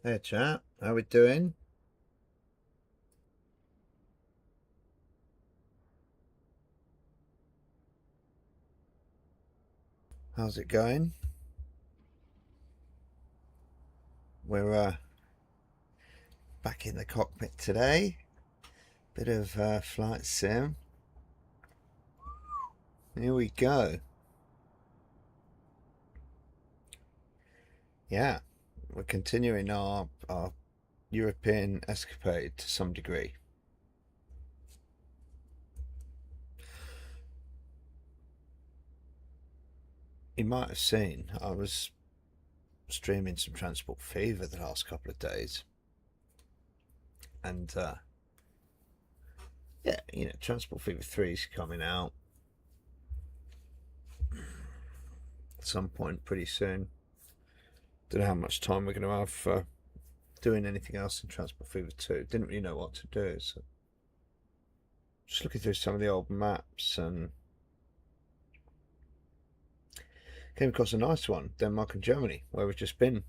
Hey chap, how we doing? How's it going? We're back in the cockpit today. Bit of flight sim. Here we go. Yeah, we're continuing our European escapade to some degree. You might have seen I was streaming some Transport Fever the last couple of days, and yeah, you know, Transport Fever 3 is coming out at some point pretty soon. Don't know how much time we're going to have for doing anything else in Transport Fever 2. Didn't really know what to do, so just looking through some of the old maps and came across a nice one, Denmark and Germany, where we've just been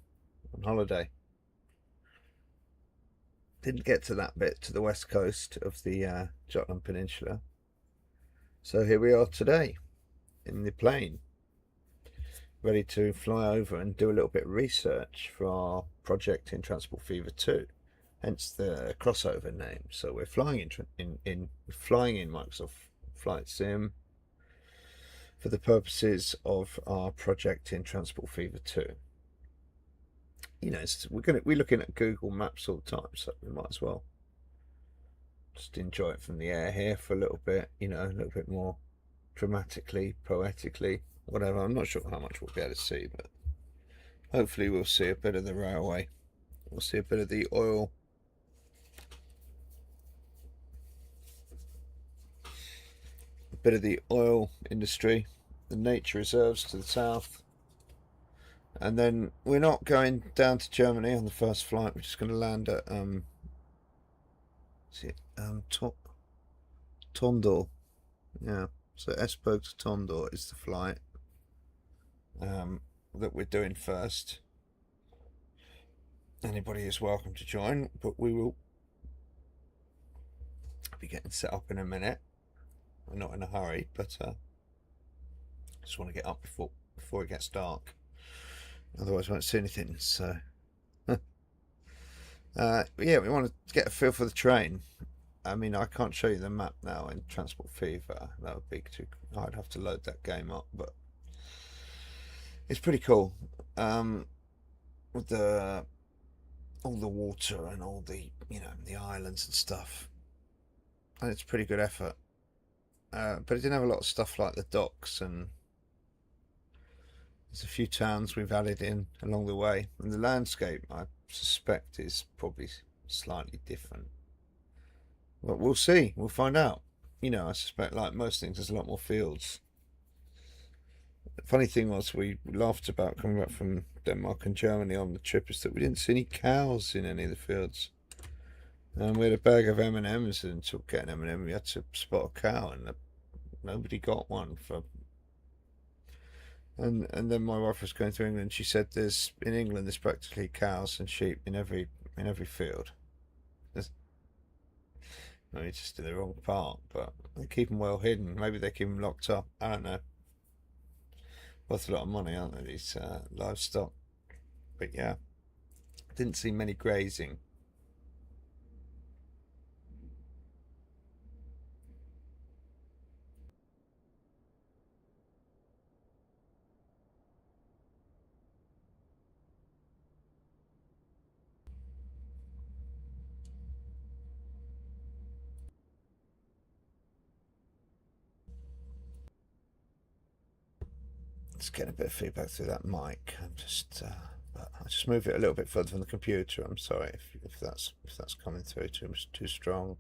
on holiday. Didn't get to that bit, to the west coast of the Jutland Peninsula. So here we are today in the plane, ready to fly over and do a little bit of research for our project in Transport Fever 2, hence the crossover name. So we're flying in Microsoft Flight Sim for the purposes of our project in Transport Fever 2. You know, we're looking at Google Maps all the time, so we might as well just enjoy it from the air here for a little bit, you know, a little bit more dramatically, poetically, whatever. I'm not sure how much we'll be able to see, but hopefully we'll see a bit of the railway. We'll see a bit of the oil industry, the nature reserves to the south. And then we're not going down to Germany on the first flight. We're just going to land at Tondor. Yeah, so Esbjerg to Tondor is the flight that we're doing first. Anybody is welcome to join, but we will be getting set up in a minute. We're not in a hurry, but just want to get up before it gets dark. Otherwise, I won't see anything. So, yeah, we want to get a feel for the train. I mean, I can't show you the map now in Transport Fever. That would be too. I'd have to load that game up, but it's pretty cool. With all the water and all the, you know, the islands and stuff, and it's pretty good effort. But it didn't have a lot of stuff like the docks, and there's a few towns we've added in along the way, and the landscape I suspect is probably slightly different. But we'll see. We'll find out. You know, I suspect, like most things, there's a lot more fields. The funny thing was, we laughed about coming back from Denmark and Germany on the trip, is that we didn't see any cows in any of the fields. And we had a bag of M&Ms, and to get an M&M, we had to spot a cow, and nobody got one for. And then my wife was going through England. She said in England there's practically cows and sheep in every field. Maybe just in the wrong part, but they keep them well hidden. Maybe they keep them locked up. I don't know. Worth a lot of money, aren't they, these livestock? But yeah, didn't see many grazing. Just getting a bit of feedback through that mic. I'll just move it a little bit further from the computer. I'm sorry if that's coming through too strong.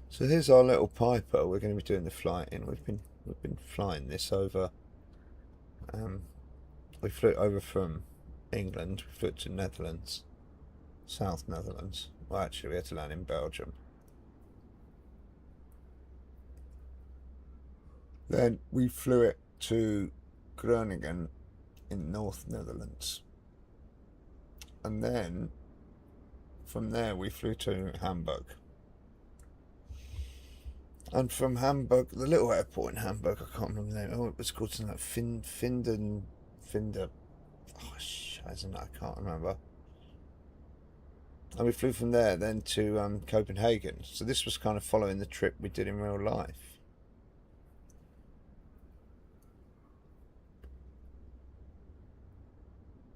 So here's our little Piper. We're going to be doing the flight in. We've been flying this over. We flew over from England. We flew to Netherlands, South Netherlands. Well, actually, we had to land in Belgium. Then we flew it to Groningen, in North Netherlands. And then from there we flew to Hamburg. And from Hamburg, the little airport in Hamburg, I can't remember the name. Oh, it was called something like Finder. Oh, I can't remember. And we flew from there then to Copenhagen. So this was kind of following the trip we did in real life.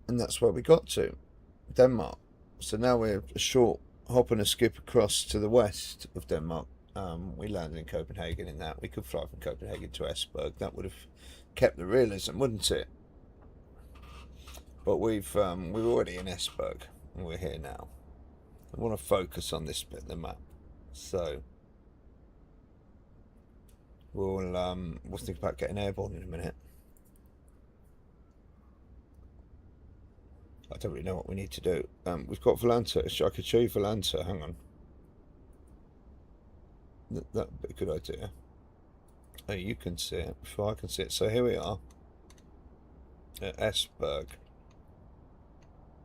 And that's where we got to, Denmark. So now we're a short hop and a skip across to the west of Denmark. We landed in Copenhagen in that. We could fly from Copenhagen to Esbjerg. That would have kept the realism, wouldn't it? But we're already in Esbjerg and we're here now. I want to focus on this bit of the map. So we'll think about getting airborne in a minute. I don't really know what we need to do. We've got Volanta. I could show you Volanta. Hang on. That would be a good idea. Oh, you can see it before I can see it. So here we are at Esbjerg.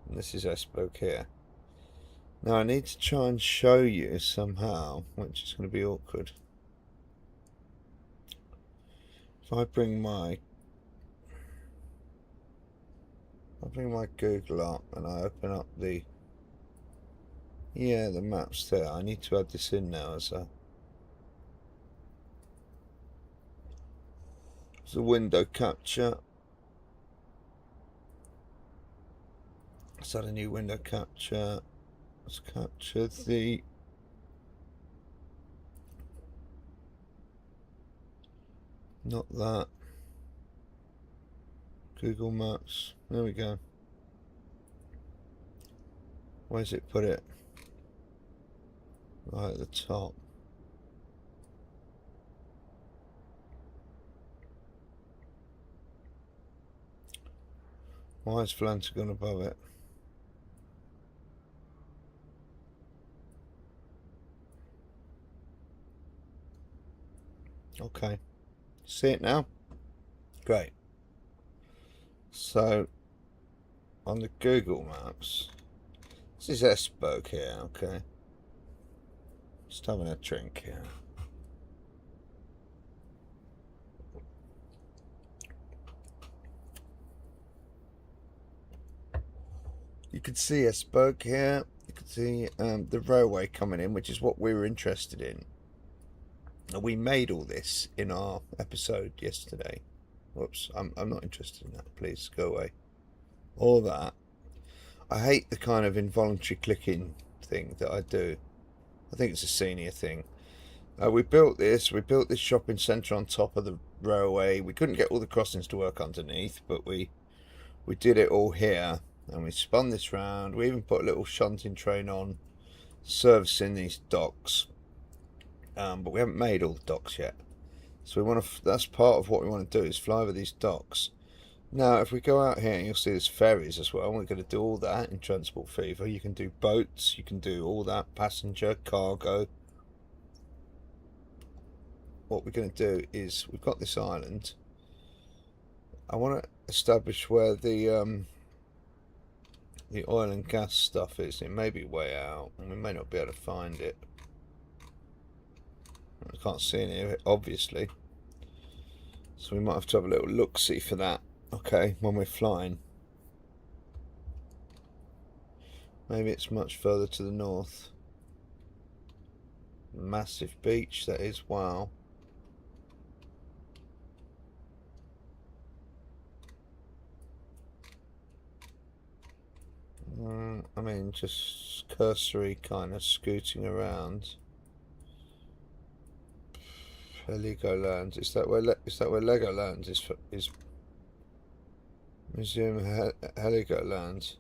And this is Esbjerg here. Now I need to try and show you somehow, which is going to be awkward. If I bring my Google up and I open up the maps there. I need to add this in now as a window capture. Let's add a new window capture. Let's capture the not that Google Maps. There we go. Where's it put it? Right at the top. Why is Volanta gone above it? Okay. See it now? Great. So on the Google Maps, this is Esbjerg here, okay. Just having a drink here. You can see Esbjerg here. You can see the railway coming in, which is what we were interested in. Now, we made all this in our episode yesterday. Whoops, I'm not interested in that. Please go away. All that. I hate the kind of involuntary clicking thing that I do. I think it's a senior thing. We built this shopping centre on top of the railway. We couldn't get all the crossings to work underneath, but we did it all here. And we spun this round. We even put a little shunting train on, servicing these docks. But we haven't made all the docks yet. So we want to. That's part of what we want to do, is fly over these docks. Now, if we go out here, you'll see there's ferries as well. We're going to do all that in Transport Fever. You can do boats. You can do all that, passenger, cargo. What we're going to do is, we've got this island. I want to establish where the oil and gas stuff is. It may be way out, and we may not be able to find it. I can't see any of it, obviously. So we might have to have a little look-see for that, okay, when we're flying. Maybe it's much further to the north. Massive beach, that is, wow. I mean, just cursory kind of scooting around. Heligoland. Is that where Legoland is? Museum Heligoland.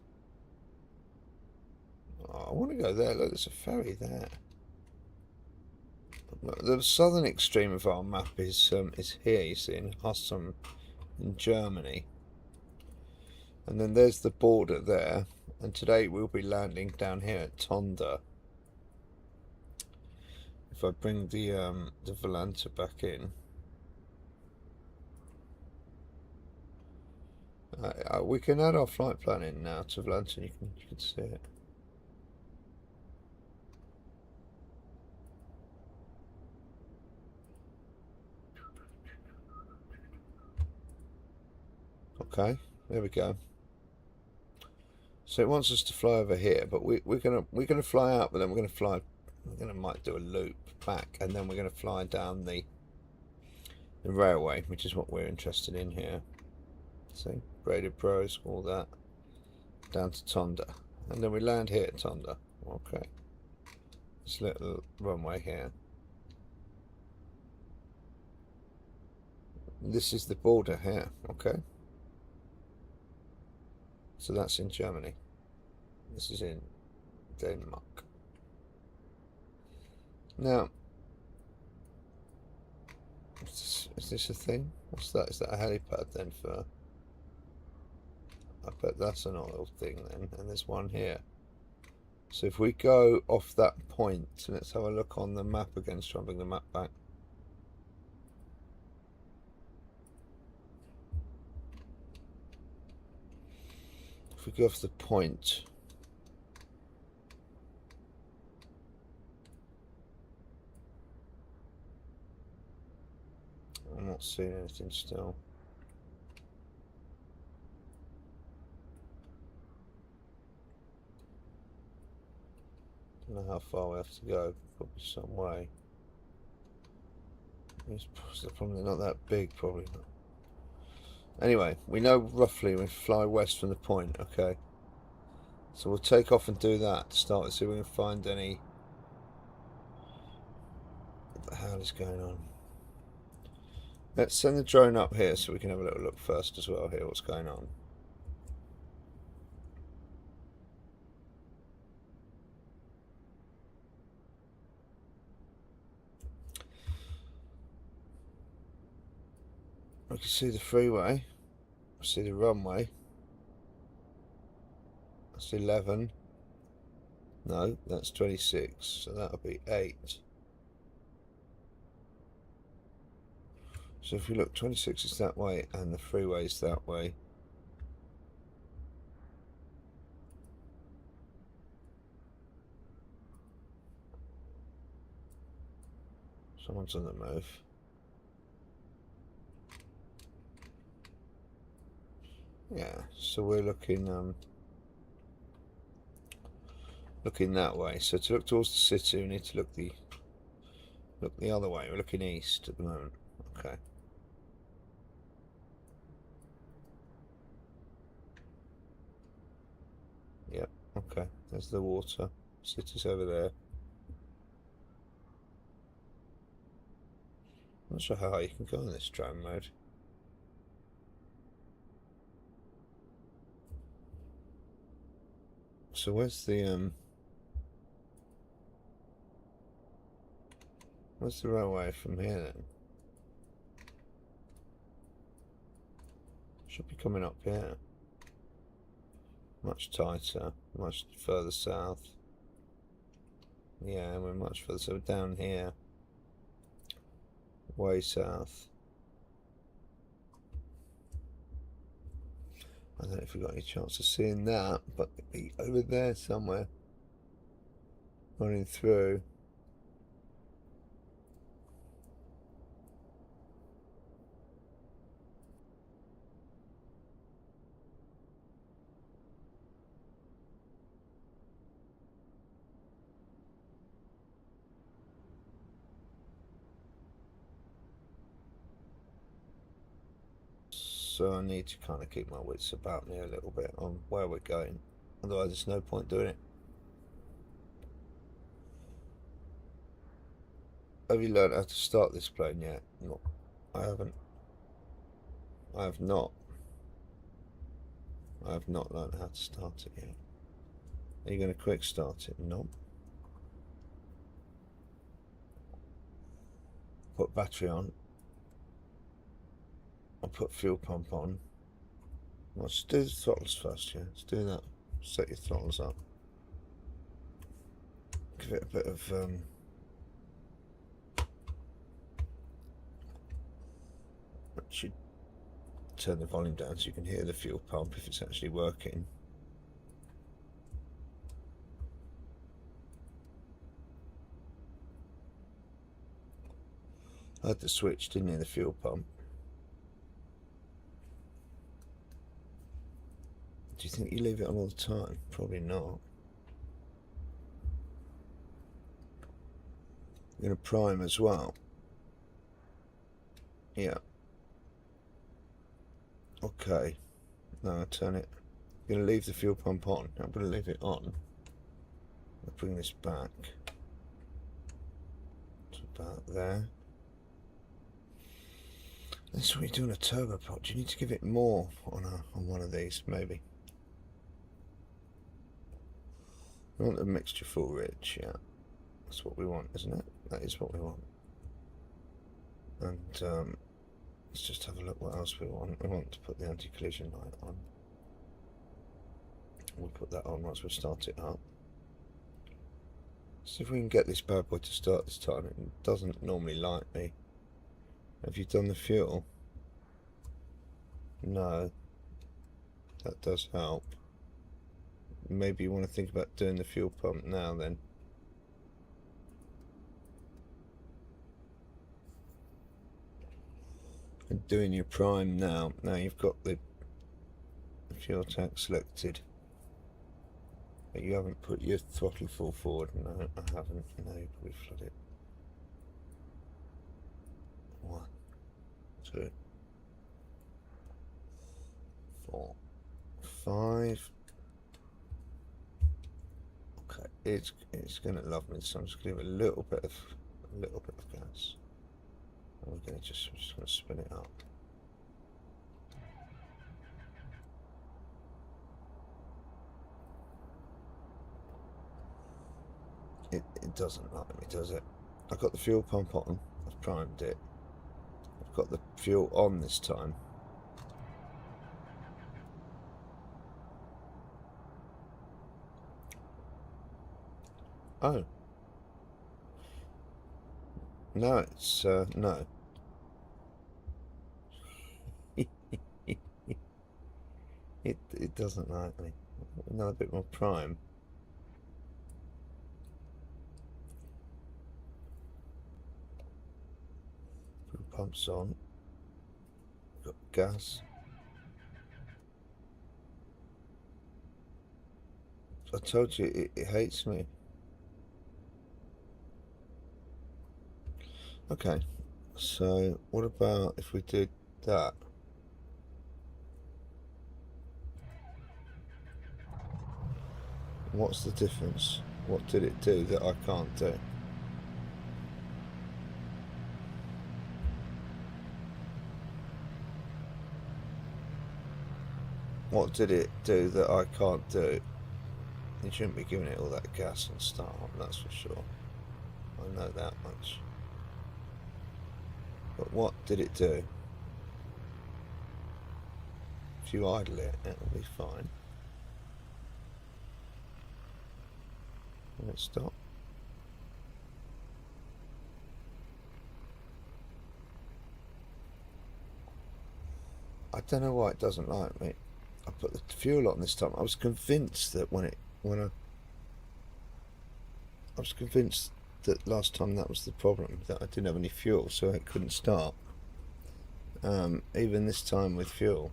Oh, I want to go there. Look, there's a ferry there. The southern extreme of our map is here. You see, in Husum, in Germany. And then there's the border there. And today we'll be landing down here at Tonda. If I bring the Volanta back in, We can add our flight plan in now to London. You can see it. Okay, there we go. So it wants us to fly over here, but we're gonna fly out, but then might do a loop back, and then we're gonna fly down the railway, which is what we're interested in here. See, graded pros, all that, down to Tonda, and then we land here at Tonda. Okay, this little runway here. This is the border here. Okay, so that's in Germany. This is in Denmark. Now, is this a thing? What's that? Is that a helipad then for... I bet that's an oil thing then. And there's one here. So if we go off that point, let's have a look on the map again. Try and bring the map back. If we go off the point... I'm not seeing anything still. Don't know how far we have to go. Probably some way. It's probably not that big, probably not. Anyway, we know roughly we fly west from the point, okay. So we'll take off and do that to start with, see if we can find any... What the hell is going on? Let's send the drone up here so we can have a little look first as well here, what's going on. We can see the freeway, see the runway. That's 11. No, that's 26, so that'll be 8. So if you look, 26 is that way and the freeway is that way. Someone's on the move. Yeah, so we're looking looking that way. So to look towards the city, we need to look the other way. We're looking east at the moment. Okay. Yep. Okay. There's the water. City's over there. Not sure how high you can go in this drone mode. So where's the railway from here then? Should be coming up here. Much tighter, much further south. Yeah, we're much further, so down here. Way south. I don't know if we've got any chance of seeing that, but it'd be over there somewhere. Running through. So I need to kind of keep my wits about me a little bit on where we're going. Otherwise there's no point doing it. Have you learned how to start this plane yet? No, I haven't. I have not. I have not learned how to start it yet. Are you going to quick start it? No. Put battery on. I'll put fuel pump on. Let's do the throttles first, yeah. Let's do that. Set your throttles up. Give it a bit of turn the volume down so you can hear the fuel pump if it's actually working. I had the switch, didn't you, the fuel pump? Do you think you leave it on all the time? Probably not. You're going to prime as well. Yeah. Okay. Now I turn it. I'm going to leave the fuel pump on. I'm going to leave it on. I'll bring this back to about there. That's what you do on a turboprop. Do you need to give it more on one of these, maybe? We want the mixture full rich, yeah. That's what we want, isn't it? That is what we want. And let's just have a look what else we want. We want to put the anti-collision light on. We'll put that on once we start it up. See if we can get this bad boy to start this time. It doesn't normally like me. Have you done the fuel? No. That does help. Maybe you want to think about doing the fuel pump now then. And doing your prime now. Now you've got the fuel tank selected. But you haven't put your throttle full forward. No, I haven't. No, you probably flood it. 1, 2, 4, 5. Okay, it's going to love me, so I'm just going to give it a little bit of gas. And we're going to just going to spin it up. It doesn't like me, does it? I've got the fuel pump on. I've primed it. I've got the fuel on this time. Oh. No, it's, no. It doesn't like me. Another bit more prime. Fuel pump's on. Got gas. I told you it hates me. Okay, so what about if we did that? What's the difference? What did it do that I can't do? What did it do that I can't do? You shouldn't be giving it all that gas and start, that's for sure. I know that much. But what did it do? If you idle it, it'll be fine. Let's stop. I don't know why it doesn't like me. I put the fuel on this time. I was convinced that I was convinced that last time that was the problem, that I didn't have any fuel, so it couldn't start. Even this time with fuel.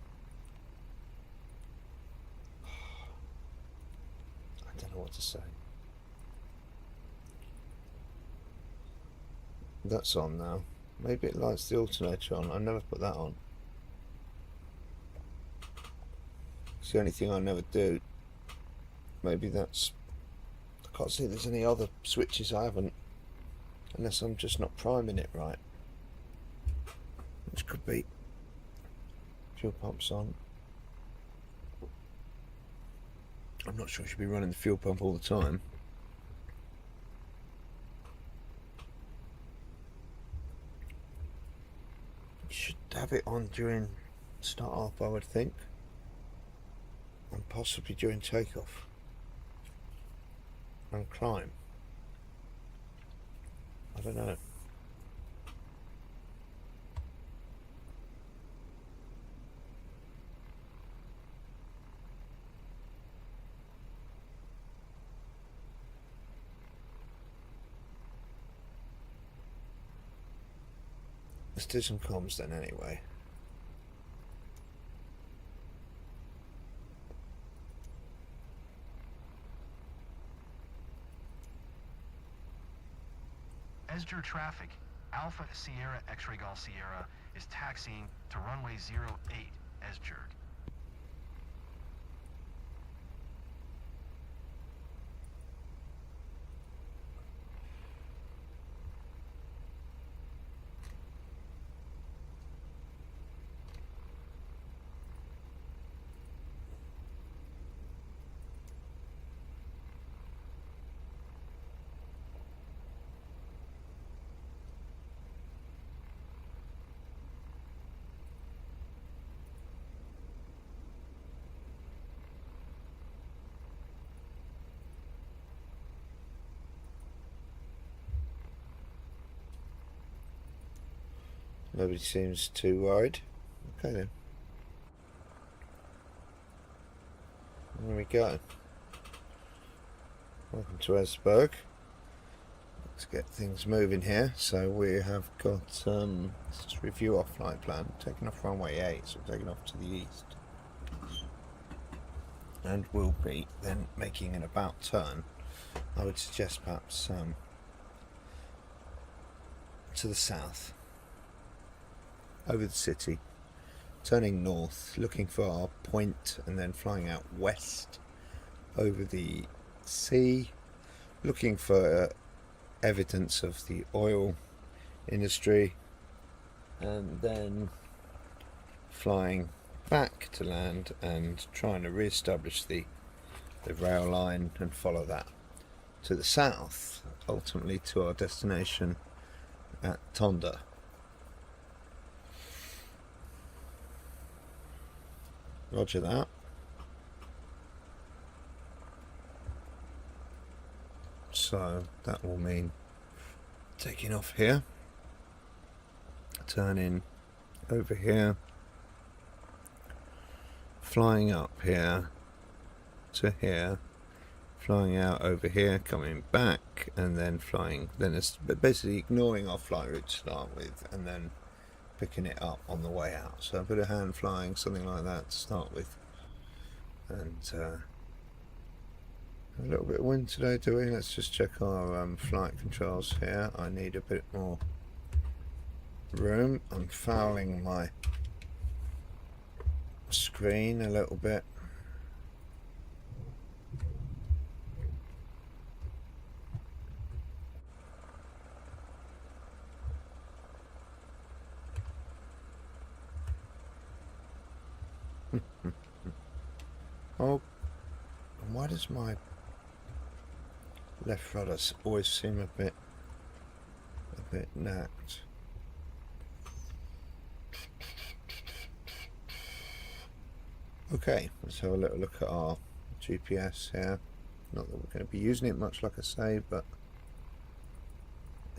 I don't know what to say. That's on now. Maybe it lights the alternator on. I never put that on. It's the only thing I never do. Maybe that's... I can't see there's any other switches I haven't. Unless I'm just not priming it right. Which could be. Fuel pump's on. I'm not sure I should be running the fuel pump all the time. You should have it on during start up, I would think. And possibly during takeoff. And climb. I don't know. Let's do some comms then anyway. Esger traffic, Alpha Sierra X-Ray Golf Sierra is taxiing to runway 08 Esger. Nobody seems too worried. Okay then. There we go. Welcome to Esberg. Let's get things moving here. So we have got, let's just review our flight plan. Taking off runway 8, so we're taking off to the east. And we'll be then making an about turn. I would suggest perhaps to the south. Over the city, turning north, looking for our point, and then flying out west over the sea, looking for evidence of the oil industry, and then flying back to land and trying to re-establish the rail line and follow that to the south, ultimately to our destination at Tonda. Roger that. So that will mean taking off here, turning over here, flying up here to here, flying out over here, coming back, and then flying. Then it's basically ignoring our flight route to start with, and then picking it up on the way out. So a bit of hand flying, something like that to start with. And a little bit of wind today, do we? Let's just check our flight controls here. I need a bit more room. I'm fouling my screen a little bit. Oh, and why does my left rudder always seem a bit knacked? Okay, let's have a little look at our GPS here. Not that we're going to be using it much, like I say, but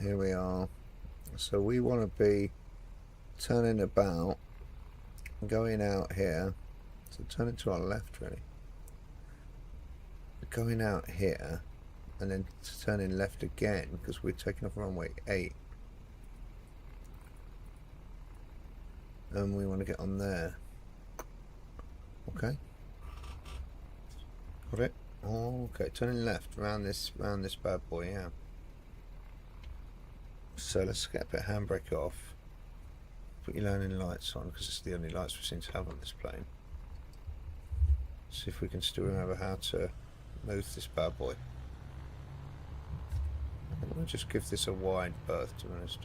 here we are. So we want to be turning about, going out here. So turning to our left, really. Going out here, and then turning left again, because we're taking off runway 8. And we want to get on there. Okay. Got it? Oh, okay, turning left, around this bad boy, yeah. So let's get a bit of handbrake off. Put your landing lights on, because it's the only lights we seem to have on this plane. See if we can still remember how to move this bad boy. I'm going to just give this a wide berth, to be honest.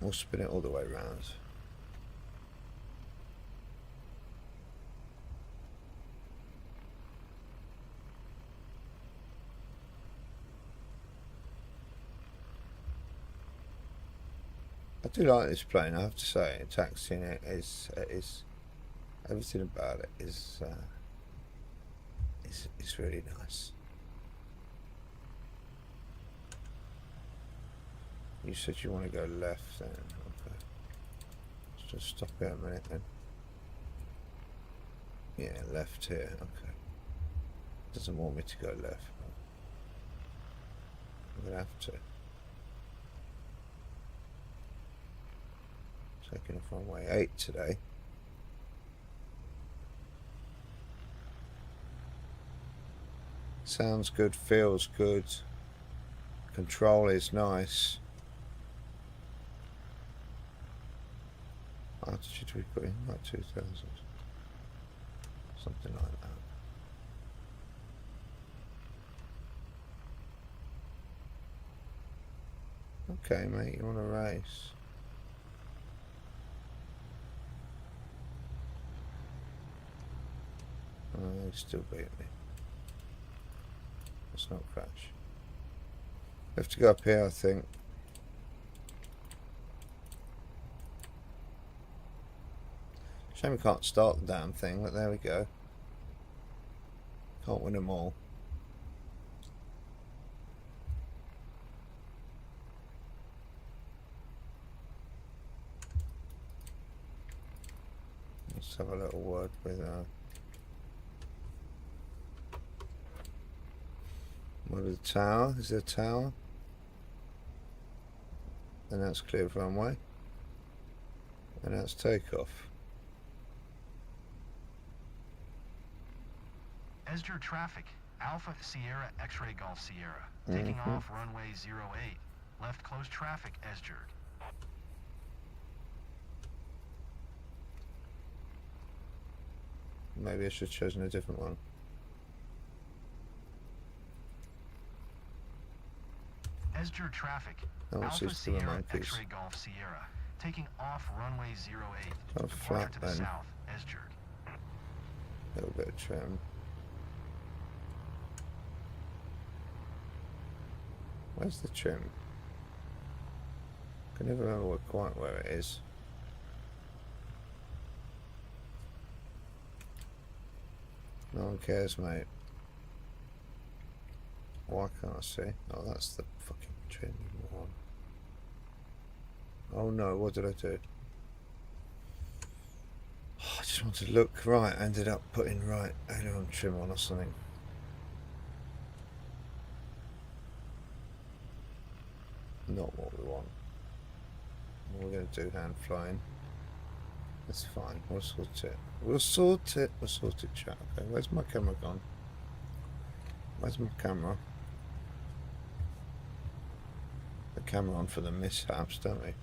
We'll spin it all the way around. I do like this plane, I have to say. Taxiing it is everything about it is really nice. You said you want to go left then, okay. Let's just stop here a minute then. Yeah, left here, okay. Doesn't want me to go left. I'm gonna have to. Taking off runway 8 today. Sounds good, feels good. Control is nice. Altitude we put in like 2000. Something like that. Okay, mate, you want to race? Oh, they still beat me. Let's not crash. We have to go up here, I think. Shame we can't start the damn thing, but there we go. Can't win them all. Let's have a little word with the tower. Is there a tower? And that's clear of runway. And that's takeoff. Esger traffic, Alpha Sierra X-ray Golf Sierra. Taking off runway 08. Left close traffic, Esger. Maybe I should have chosen a different one. Esger traffic, Oh, Alpha it's the Sierra monkeys. X-ray Golf Sierra. Taking off runway 08. Oh, Departure flat to the then. south, Esger. A little bit of trim. Where's the trim? I can never remember quite where it is. No one cares, mate. Why can't I see? Oh, that's the fucking trim, you moron. Oh no, what did I do? Oh, I just wanted to look right. I ended up putting right aileron trim on or something. Not what we want. We're going to do hand flying. That's fine. We'll sort it. We'll sort it. We'll sort it, chat. Okay, where's my camera gone? Where's my camera? The camera on for the mishaps, don't we?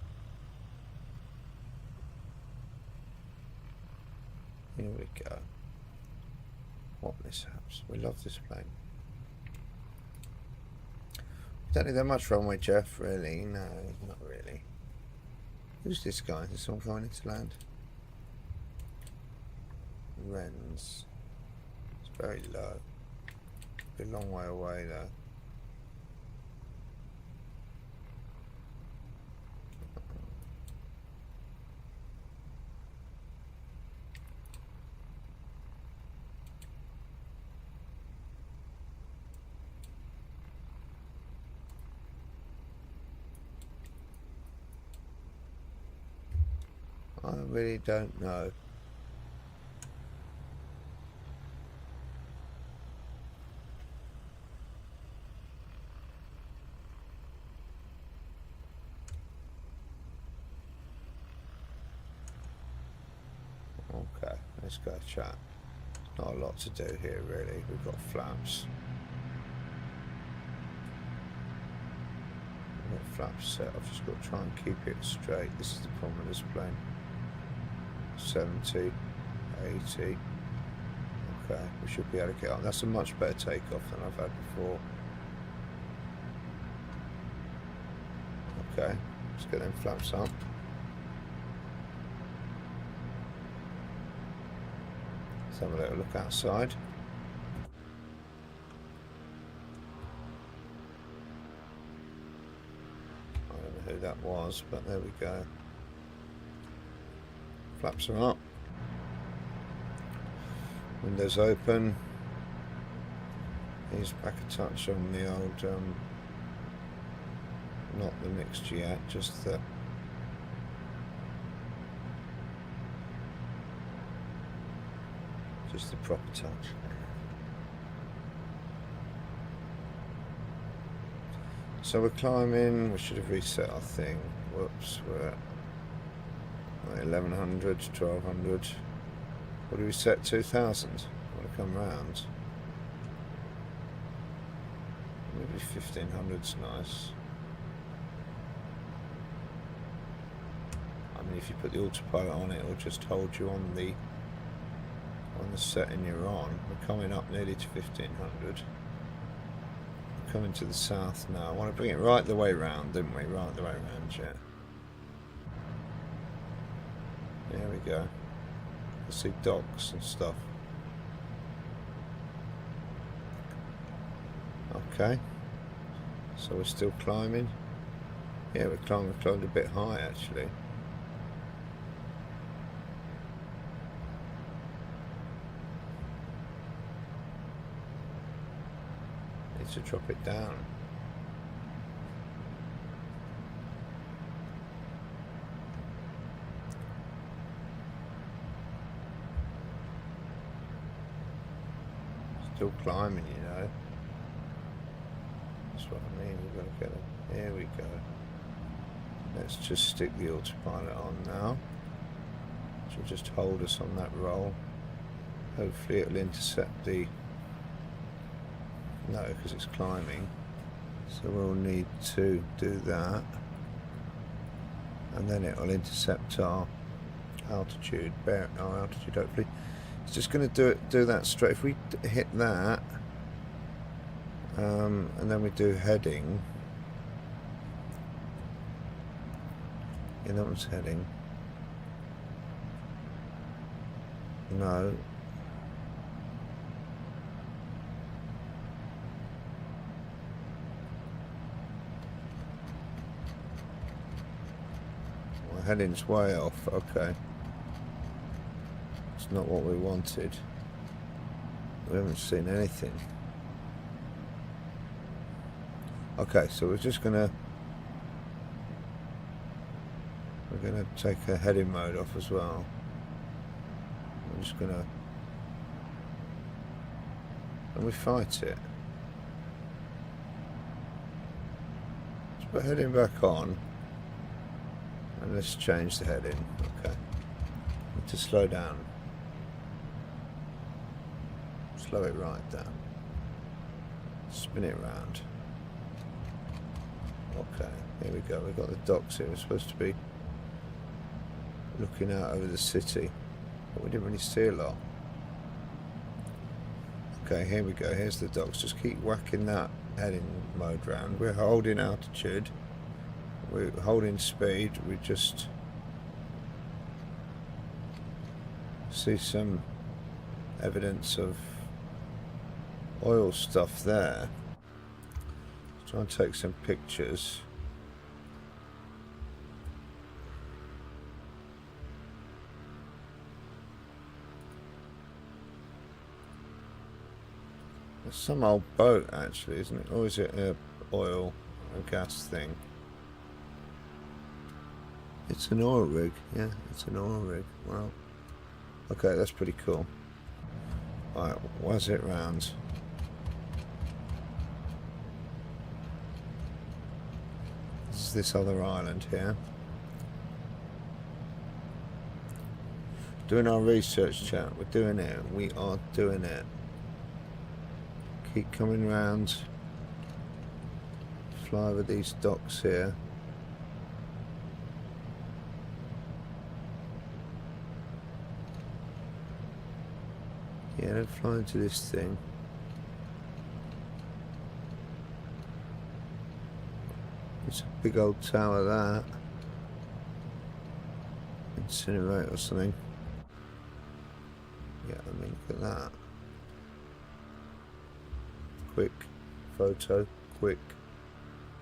Here we go. What mishaps? We love this plane. Don't need that much runway, Jeff, really. No, not really. Who's this guy? Is someone going into land? Wrens. It's very low. Be a long way away though. I really don't know. Okay, let's go chat. Not a lot to do here really. We've got flaps. We've got flaps set. I've just got to try and keep it straight. This is the problem with this plane. 70, 80. Okay, we should be able to get on. That's a much better takeoff than I've had before. Okay, let's get them flaps up. Let's have a little look outside. I don't know who that was, but there we go. Flaps are up. Windows open. He's back a touch on the old, not the mixed yet, just the proper touch. So we're climbing. We should have reset our thing. Whoops, we're at 1100, 1200. What do we set? 2000. I want to come round. Maybe 1500's nice. I mean, if you put the autopilot on, it will just hold you on the setting you're on. We're coming up nearly to 1500. We're coming to the south now. I want to bring it right the way round, didn't we? Right the way round, yeah. There we go. You see docks and stuff. Okay. So we're still climbing. Yeah, we've climbed a bit high actually. Need to drop it down. Still climbing, you know. That's what I mean. We've got to get it. There we go. Let's just stick the autopilot on now. Which will just hold us on that roll. Hopefully it'll intercept the... No, because it's climbing. So we'll need to do that. And then it will intercept our altitude. Our altitude, hopefully. It's just going to do that straight. If we hit that, and then we do heading. Yeah, that one's heading. No. Well, heading's way off. Okay. It's not what we wanted. We haven't seen anything. Okay, so we're gonna take a heading mode off as well. We're just gonna, and we fight it. Let's put heading back on, and let's change the heading. Okay, need to slow down. Slow it right down. Spin it round. Okay, here we go. We've got the docks here. We're supposed to be looking out over the city, but we didn't really see a lot. Okay, here we go. Here's the docks. Just keep whacking that heading mode round. We're holding altitude. We're holding speed. We just see some evidence of oil stuff there. Let's try and take some pictures. It's some old boat actually, isn't it? Or is it a oil and gas thing? It's an oil rig. Yeah, it's an oil rig. Wow. Okay, that's pretty cool. Alright, where's it round? This is this other island here. Doing our research, chat. We're doing it. We are doing it. Keep coming round. Fly over these docks here. Yeah, don't fly into this thing. It's a big old tower, that. Incinerate or something. Yeah, I mean, look at that. Quick photo, quick. You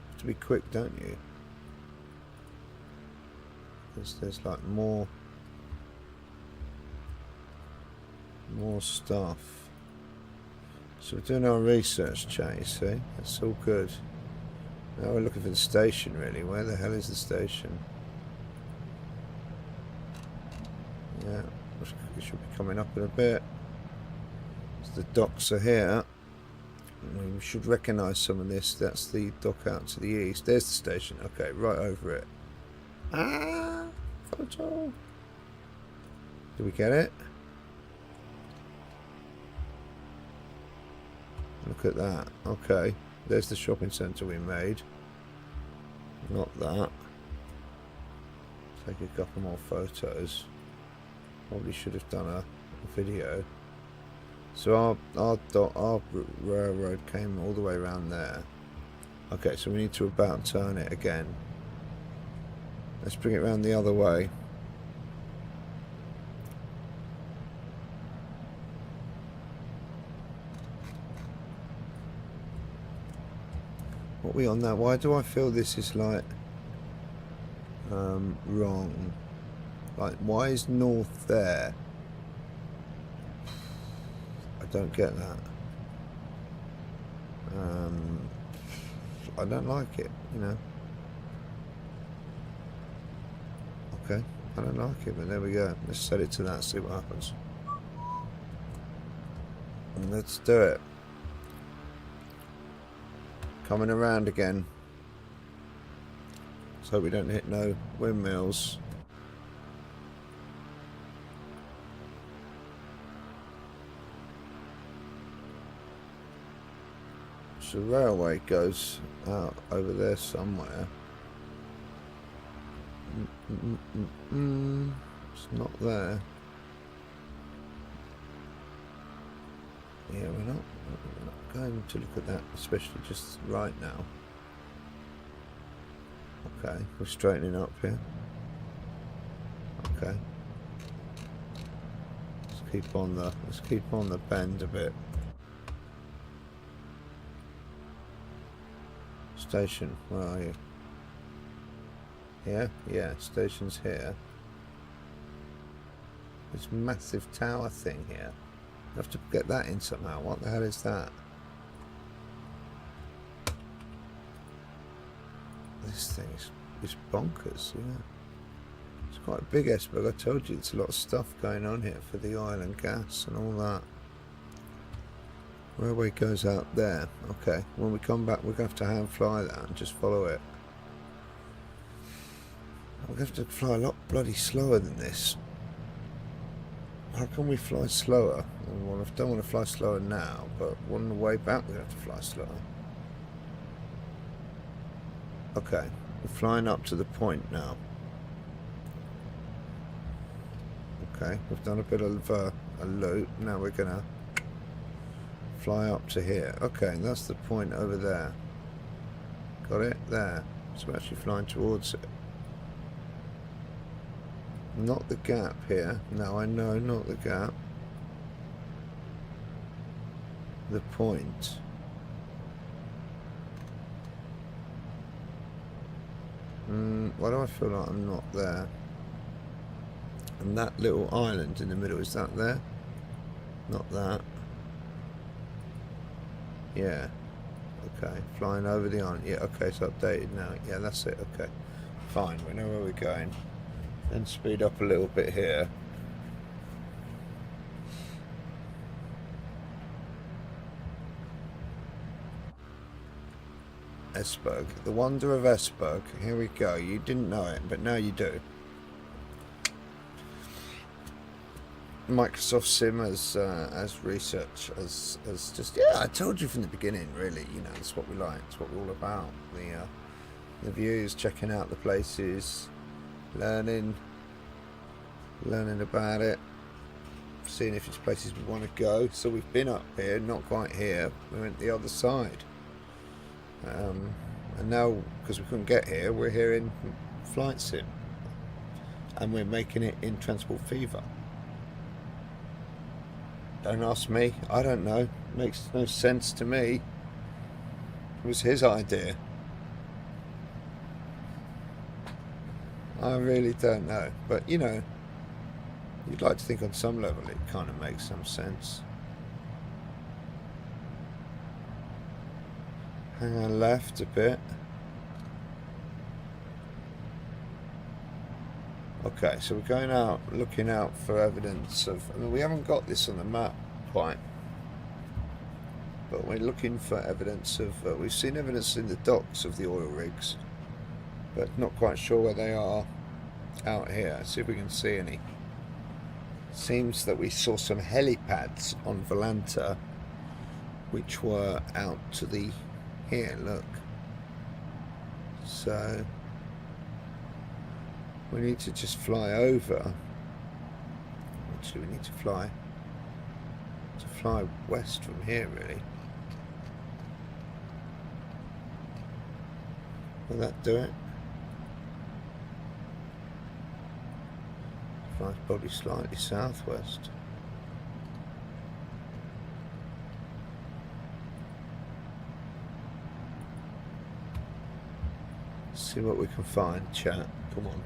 have to be quick, don't you? There's like more stuff. So we're doing our research, chat, you see? That's all good. Now we're looking for the station, really. Where the hell is the station? Yeah, it should be coming up in a bit. So the docks are here. We should recognise some of this. That's the dock out to the east. There's the station. Okay, right over it. Ah, photo. Do we get it? Look at that. Okay, there's the shopping centre we made. Not that. Take a couple more photos. Probably should have done a video. So our railroad came all the way around there. Okay, so we need to about turn it again. Let's bring it around the other way. What are we on now? Why do I feel this is like wrong? Like, why is north there? I don't get that. I don't like it, you know. Okay, I don't like it, but there we go. Let's set it to that, see what happens. And let's do it. Coming around again. Let's hope we don't hit no windmills. So the railway goes out over there somewhere. It's not there. Yeah, we're not going to look at that, especially just right now. Okay, we're straightening up here. Okay. Let's keep on the bend a bit. Station, where are you? Here? Yeah, station's here. This massive tower thing here. I have to get that in somehow. What the hell is that? This thing is bonkers, yeah. It's quite a big iceberg. I told you it's a lot of stuff going on here for the oil and gas and all that. Railway goes out there. Okay, when we come back we're going to have to hand fly that and just follow it. We're going to have to fly a lot bloody slower than this. How can we fly slower? Well, I don't want to fly slower now, but on the way back we're going to have to fly slower. Okay, we're flying up to the point now. Okay, we've done a bit of a loop. Now we're going to fly up to here. Okay, that's the point over there. Got it? There. So we're actually flying towards it. Not the gap here. No, I know, not the gap. The point. Why do I feel like I'm not there? And that little island in the middle, is that there? Not that. Yeah. Okay, flying over the island. Yeah, okay, it's updated now. Yeah, that's it. Okay, fine, we know where we're going. Then speed up a little bit here. Esberg, the wonder of Esberg. Here we go. You didn't know it, but now you do. Microsoft Sim as research, as just, yeah, I told you from the beginning, really, you know, that's what we like, it's what we're all about. The views, checking out the places, learning about it, seeing if it's places we want to go. So we've been up here, not quite here, we went the other side. And now, because we couldn't get here, we're here in Flight Sim. And we're making it in Transport Fever. Don't ask me, I don't know. Makes no sense to me. It was his idea. I really don't know. But, you know, you'd like to think on some level it kind of makes some sense. Hang on left a bit. Okay, so we're going out, looking out for evidence of... I mean, we haven't got this on the map quite. but we're looking for evidence of, we've seen evidence in the docks of the oil rigs, but not quite sure where they are out here. See if we can see any. Seems that we saw some helipads on Volanta, which were out to the, here, look. So we need to just fly over. Actually, we need to fly west from here, really. Will that do it? Flies probably slightly southwest. See what we can find, chat. Come on.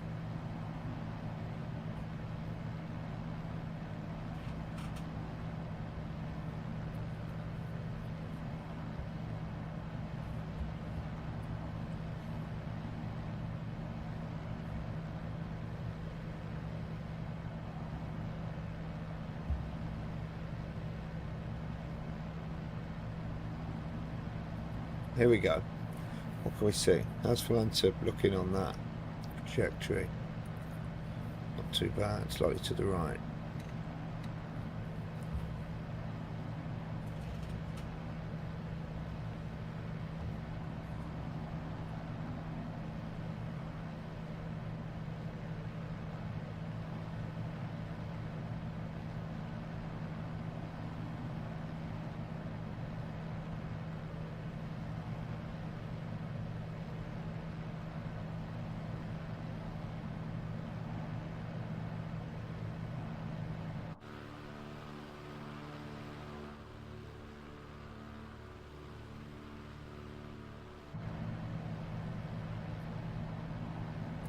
Here we go. What can we see? How's Volanta looking on that trajectory? Not too bad, slightly to the right.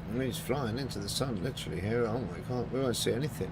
I mean, he's flying into the sun, literally here. Oh, we won't see anything.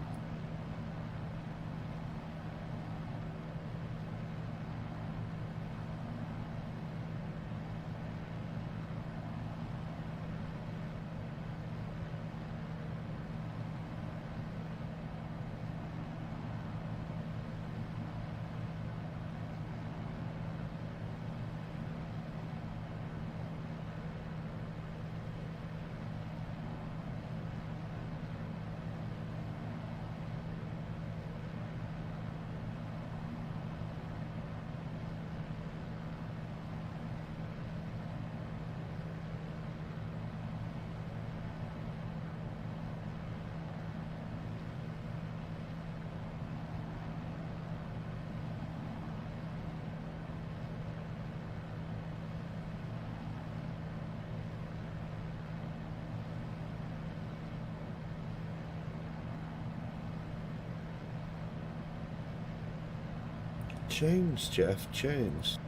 Tunes, Jeff, tunes.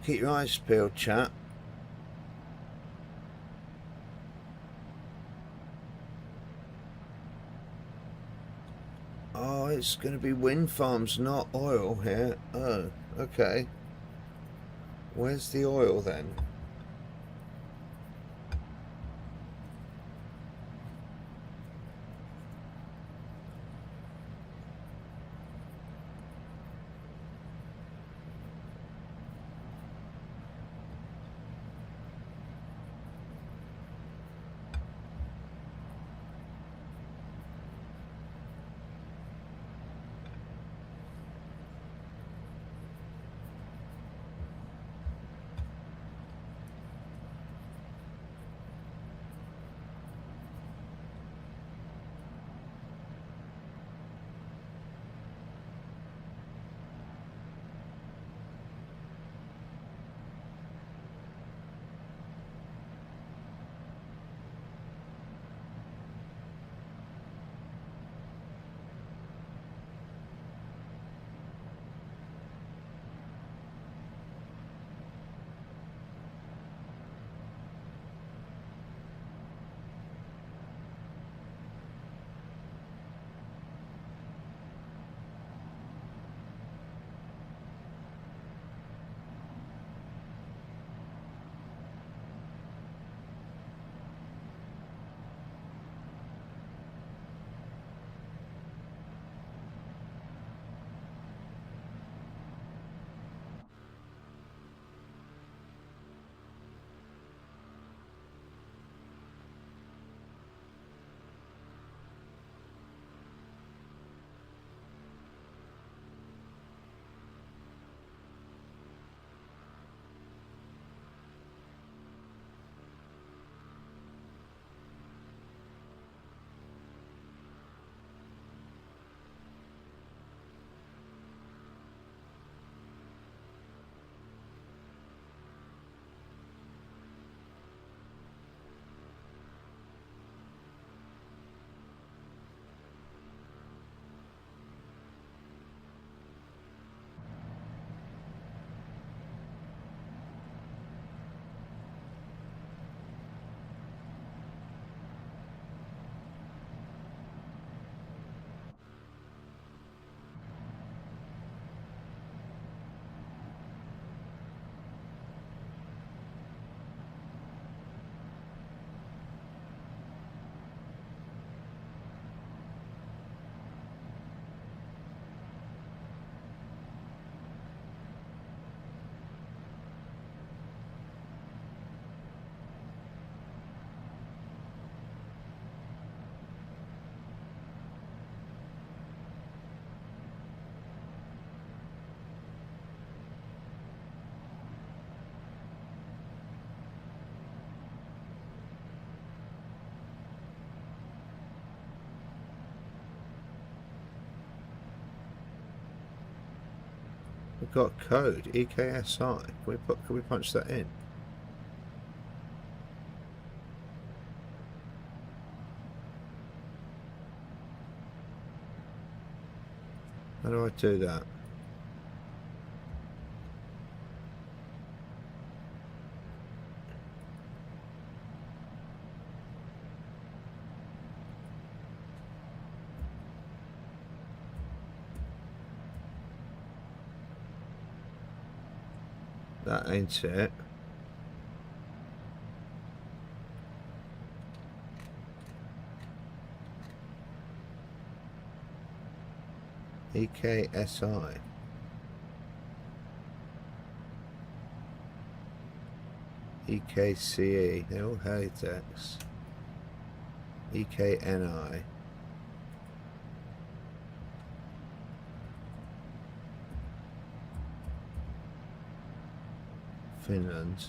Keep your eyes peeled, chat. Oh, it's going to be wind farms, not oil here. Oh, okay. Where's the oil then? We've got a code, EKSI. Can we punch that in? How do I do that? That ain't it. EKSI. EKCE. They're all helitex. EKNI. Finland.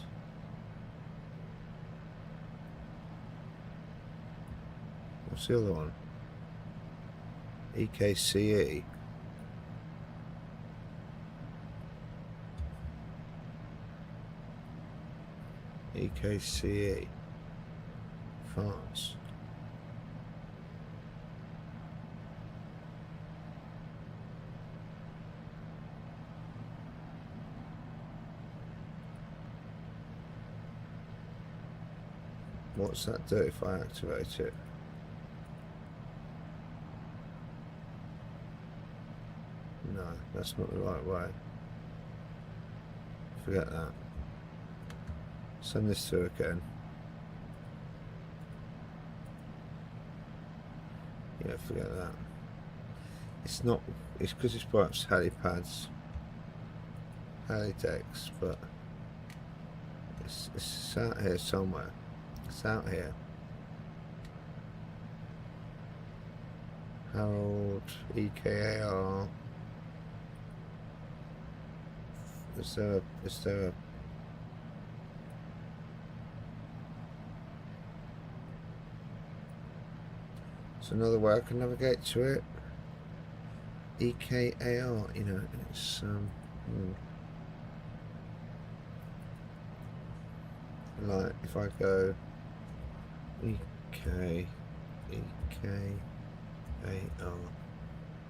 What's the other one? EKCE. EKCE. France. What's that do if I activate it? No, that's not the right way. Forget that. Send this through again. Yeah, forget that. It's not, it's because it's perhaps helipads, helitex, but it's out here somewhere. It's out here. Harold, EKAR. Is there a It's another way I can navigate to it. EKAR, you know, it's like if I go EKAR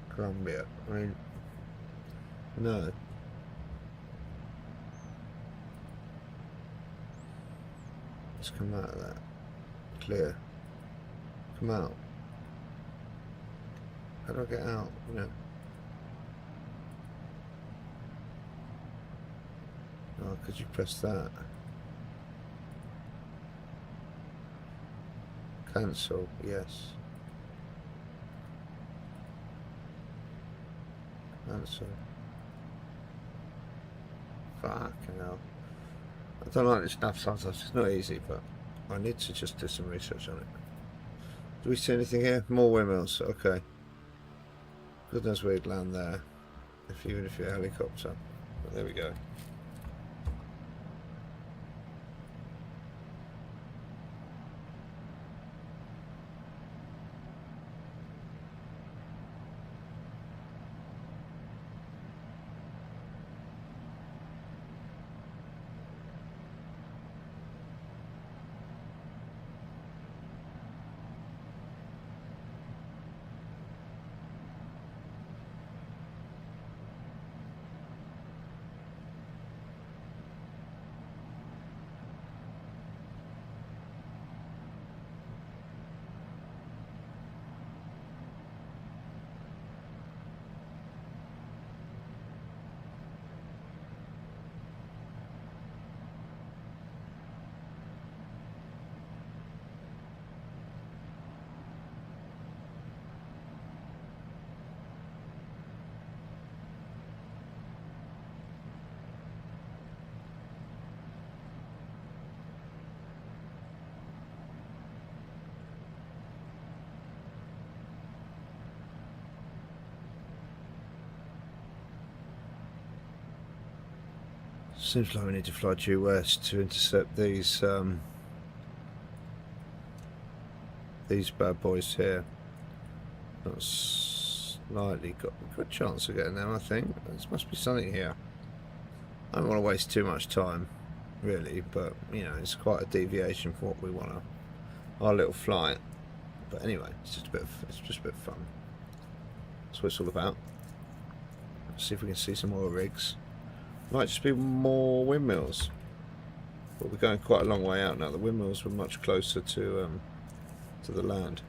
Colombia, I mean, no. Let's come out of that. Clear. Come out. How do I get out? No. Oh, could you press that? Cancel, yes. Cancel. Fucking hell. I don't like this stuff sometimes, it's not easy, but I need to just do some research on it. Do we see anything here? More windmills, okay. Good knows where you'd land there, even if you're a helicopter. But there we go. Seems like we need to fly due west to intercept these bad boys here. Got slightly got a good chance of getting them, I think. There must be something here. I don't want to waste too much time, really, but you know, it's quite a deviation from what we want to, our little flight. But anyway, it's just a bit of fun. That's what it's all about. Let's see if we can see some more rigs. Might just be more windmills. But we're going quite a long way out now. The windmills were much closer to the land.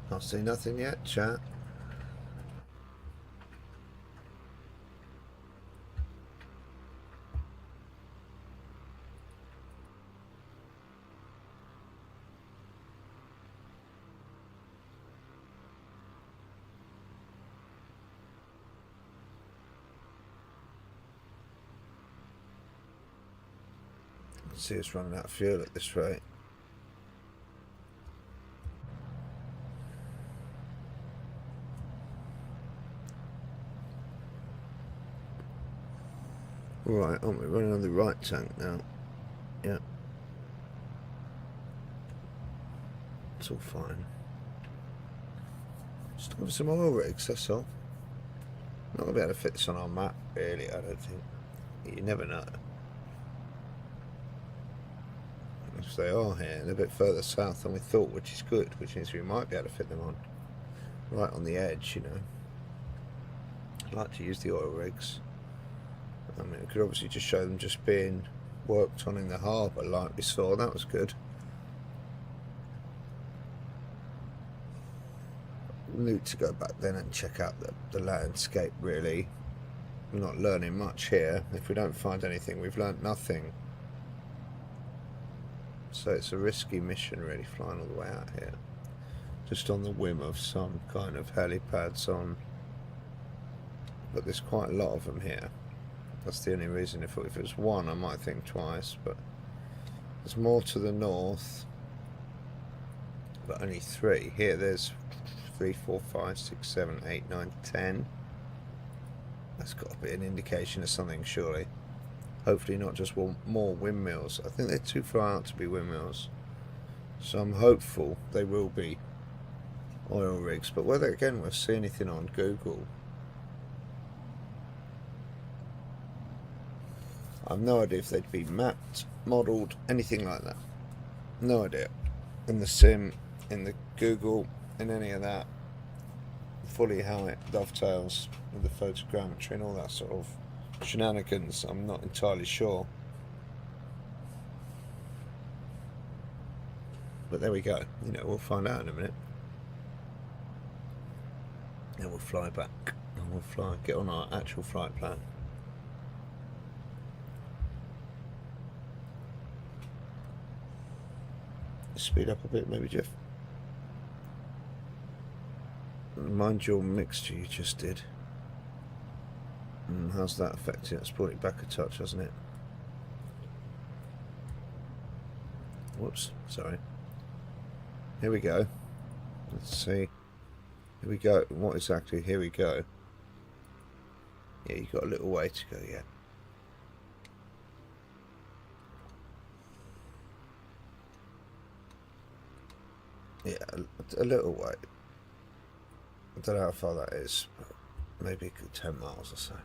Can't see nothing yet, chat. See us running out of fuel at this rate. Right, aren't we running on the right tank now? Yeah. It's all fine. Just looking for some oil rigs, that's all. Not going to be able to fit this on our map, really, I don't think. You never know. If they are here, they're a bit further south than we thought, which is good, which means we might be able to fit them on. Right on the edge, you know. I'd like to use the oil rigs. I mean, it could obviously just show them just being worked on in the harbour like we saw. That was good. We need to go back then and check out the landscape, really. We're not learning much here. If we don't find anything, we've learnt nothing. So it's a risky mission, really, flying all the way out here. Just on the whim of some kind of helipads on. But there's quite a lot of them here. That's the only reason. If it was one, I might think twice. But there's more to the north. But only 3. Here there's 3, 4, 5, 6, 7, 8, 9, 10. That's got to be an indication of something, surely. Hopefully not just more windmills. I think they're too far out to be windmills. So I'm hopeful they will be oil rigs. But whether, again, we'll see anything on Google, I've no idea if they'd be mapped, modelled, anything like that. No idea. In the sim, in the Google, in any of that. Fully how it dovetails with the photogrammetry and all that sort of shenanigans, I'm not entirely sure. But there we go. You know, we'll find out in a minute. And we'll fly back. And we'll get on our actual flight plan. Speed up a bit, maybe, Jeff. Mind your mixture you just did. How's that affecting it? It's brought it back a touch, hasn't it? Whoops, sorry. Here we go. Let's see. Here we go. What exactly? Here we go. Yeah, you've got a little way to go yet. Yeah, a little way. I don't know how far that is, but maybe a good 10 miles or so.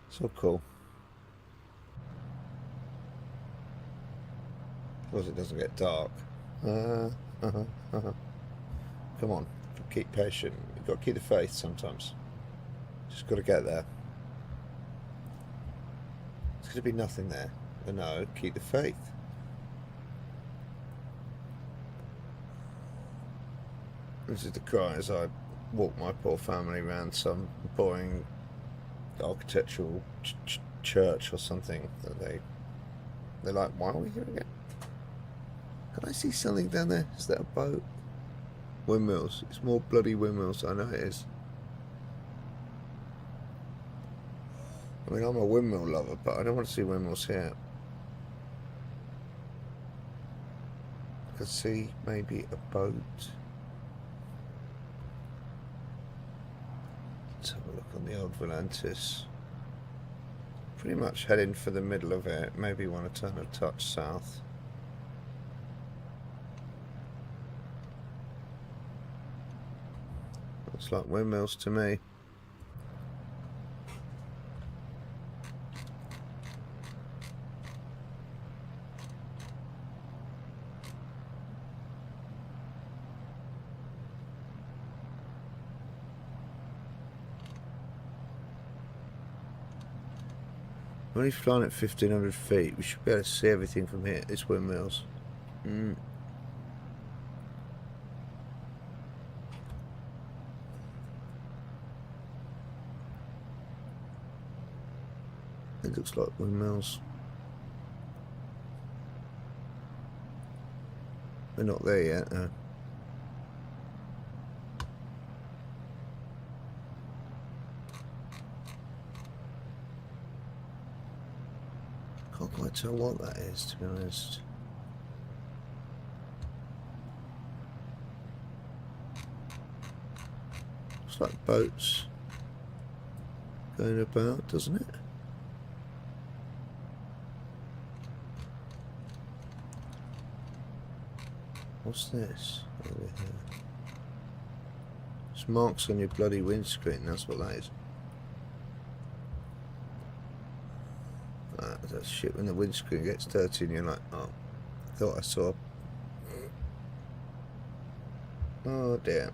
So cool. Of course it doesn't get dark. Come on, keep patient. You've got to keep the faith sometimes. Just got to get there. There's going to be nothing there. But no, keep the faith. This is the cry as I walk my poor family around some boring architectural church or something that they're like, why are we here again? Can I see something down there? Is that a boat? Windmills. It's more bloody windmills. I know it is. I mean, I'm a windmill lover, but I don't want to see windmills here. I could see maybe a boat. Let's have a look on the old Volantis. Pretty much heading for the middle of it. Maybe want to turn a touch south. Looks like windmills to me. We're only flying at 1,500 feet. We should be able to see everything from here. It's windmills. It looks like windmills. We're not there yet, no. Can't quite tell what that is, to be honest. Looks like boats going about, doesn't it? What's this over here? It's marks on your bloody windscreen, that's what that is. That's shit when the windscreen gets dirty and you're like, oh, thought I saw. Oh dear.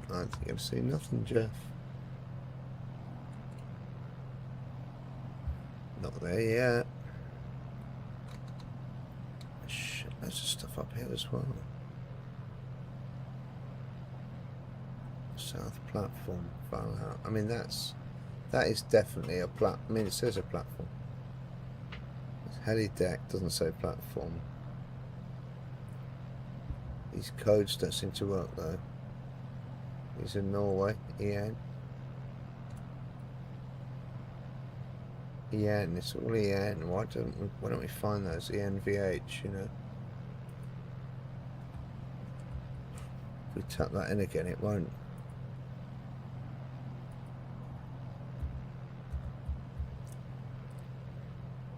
I don't think I've seen nothing, Jeff. Not there yet. Shit, there's stuff up here as well. South platform, Valhalla. I mean, that is definitely a I mean, it says a platform. It's heli deck, doesn't say platform. These codes don't seem to work though. He's in Norway, EN. EN, it's all EN. Why don't we find those ENVH, you know? If we tap that in again, it won't.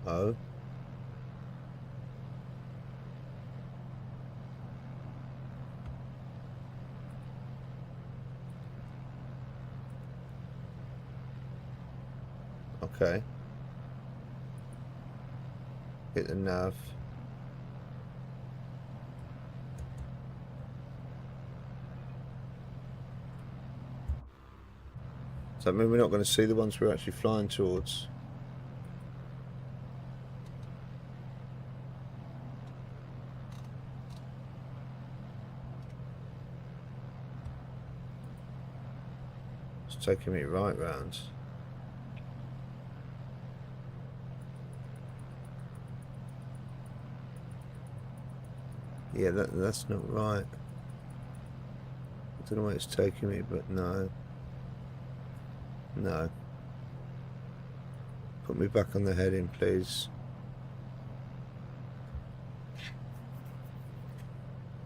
Oh. Okay. Hit the nav. Does that mean we're not going to see the ones we're actually flying towards? It's taking me right round. Yeah, that's not right. I don't know where it's taking me, but no. No. Put me back on the heading, please.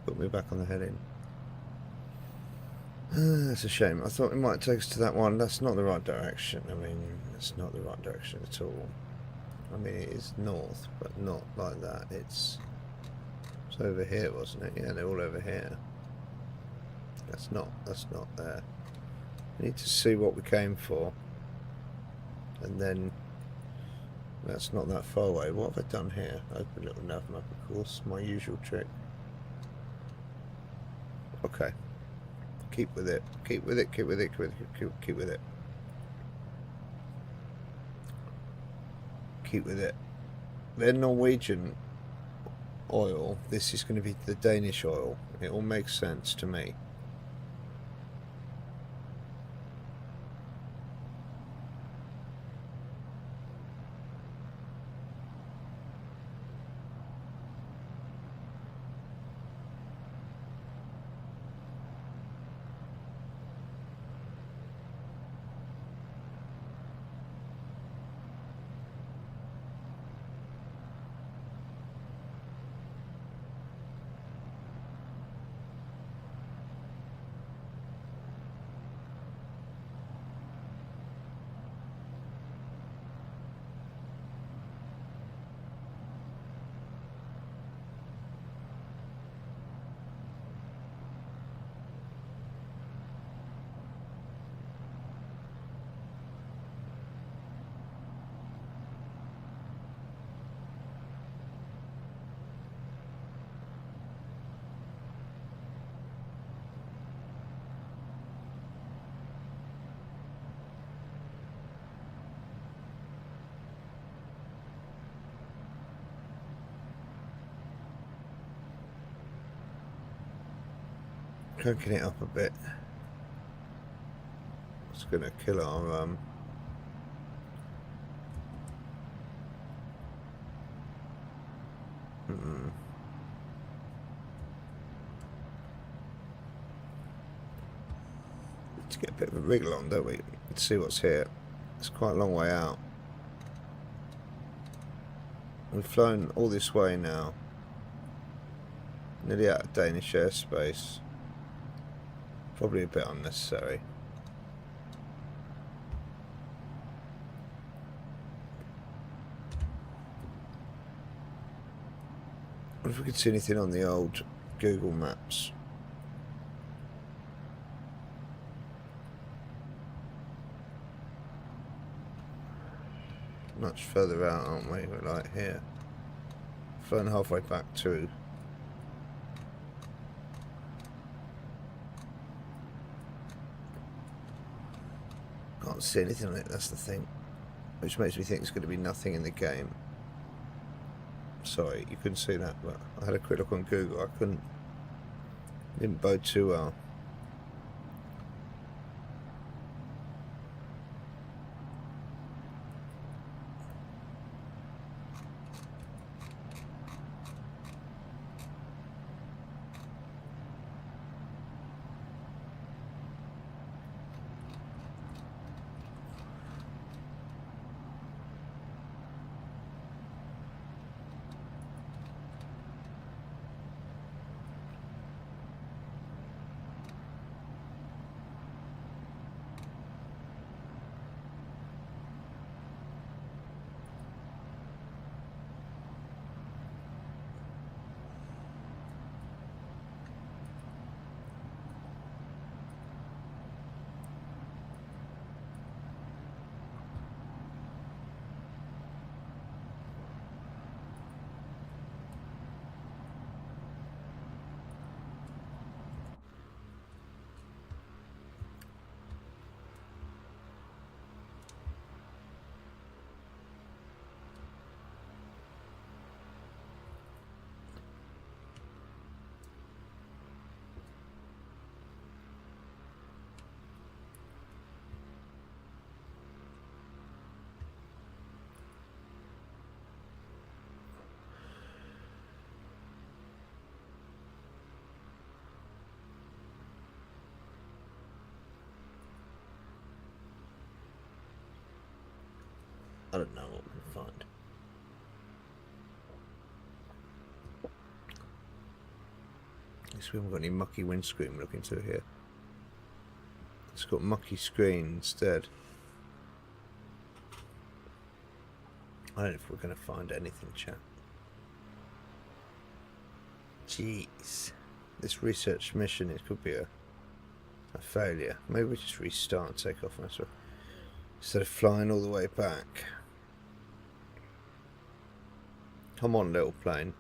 Put me back on the heading. That's a shame. I thought it might take us to that one. That's not the right direction. I mean, it's not the right direction at all. I mean, it is north, but not like that. It's over here, wasn't it? Yeah, they're all over here. That's not there. We need to see what we came for. And then that's not that far away. What have I done here? Open little nav map, of course, my usual trick. Okay. Keep with it. Keep with it, keep with it, keep with it, keep with it. Keep with it. They're Norwegian oil. This is going to be the Danish oil. It all makes sense to me. cranking it up a bit. It's going to kill our let's get a bit of a wriggle on, don't we? Let's see what's here. It's quite a long way out. We've flown all this way now, nearly out of Danish airspace. Probably a bit unnecessary. I wonder if we could see anything on the old Google Maps. Much further out, aren't we? We're like here. Flown halfway back to. Can't see anything on it, that's the thing. Which makes me think there's going to be nothing in the game. Sorry, you couldn't see that, but I had a quick look on Google. I couldn't. Didn't bode too well. I don't know what we'll find. I guess we haven't got any mucky windscreen we're looking to here. It's got mucky screen instead. I don't know if we're going to find anything, chat. Jeez. This research mission, it could be a failure. Maybe we just restart and take off instead of flying all the way back. Come on, little plane.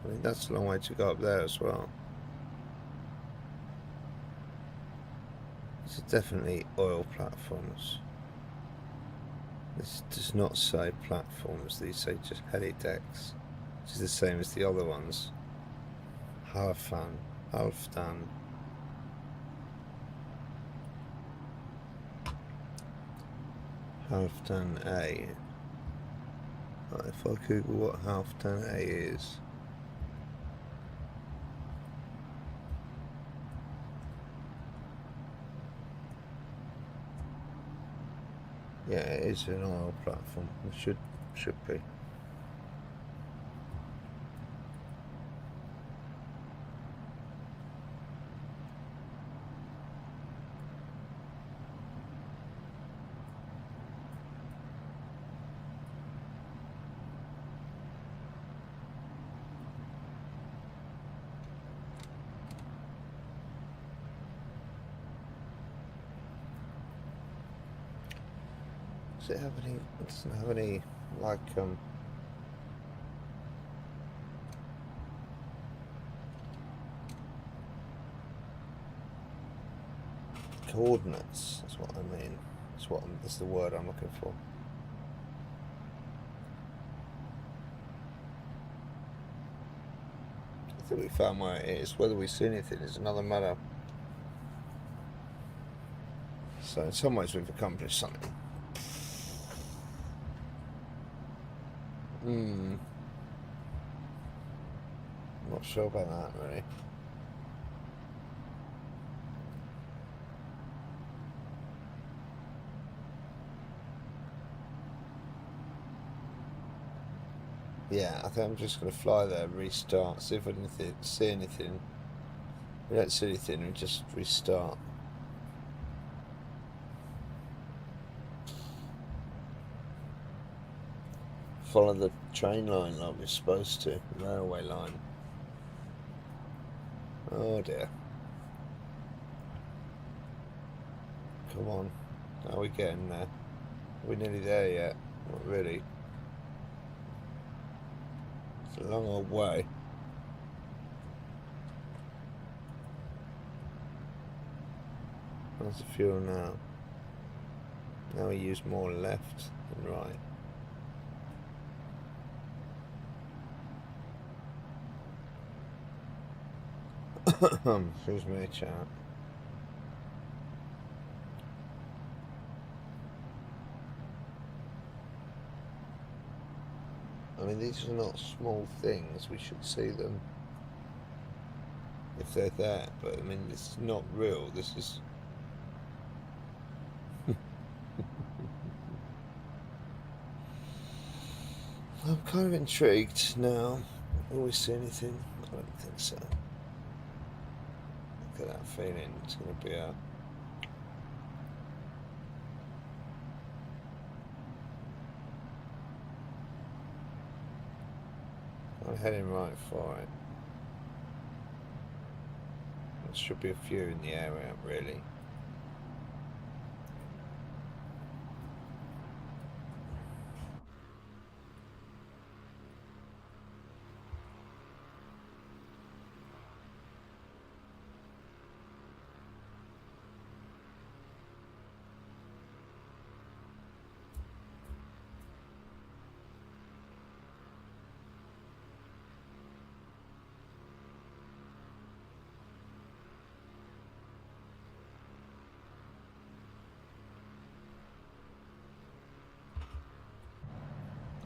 I mean, that's a long way to go up there as well. These are definitely oil platforms. This does not say platforms, these say just helidecks. Which is the same as the other ones. Halfdan. Halfdan A. Right, if I Google what Halfdan A is. Yeah, it is an oil platform. It should be. Does it have any? It doesn't have any like Coordinates, that's what I mean. That's the word I'm looking for. I think we found where it is. Whether we see anything is another matter. So in some ways we've accomplished something. Not sure about that really. Yeah, I think I'm just going to fly there, restart, see if I see anything. If we don't see anything, we just restart. Follow the train line like we're supposed to, railway line. Oh dear. Come on, how are we getting there? Are we nearly there yet? Not really. It's a long old way. How's the fuel now? Now we use more left than right. Excuse me, chat. I mean, these are not small things. We should see them if they're there. But I mean, this is not real. This is. I'm kind of intrigued now. Will we see anything? I don't think so. Look at that feeling. It's going to be a. I'm heading right for it. There should be a few in the area, really.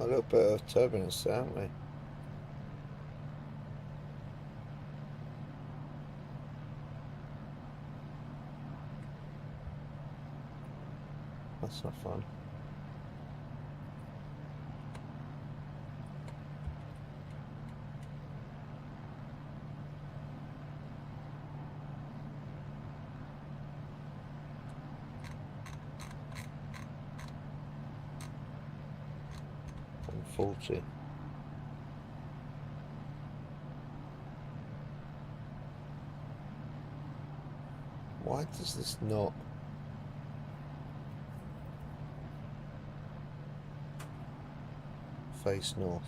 A little bit of turbulence there, haven't we? That's not fun. I'm 40. Why does this not face north?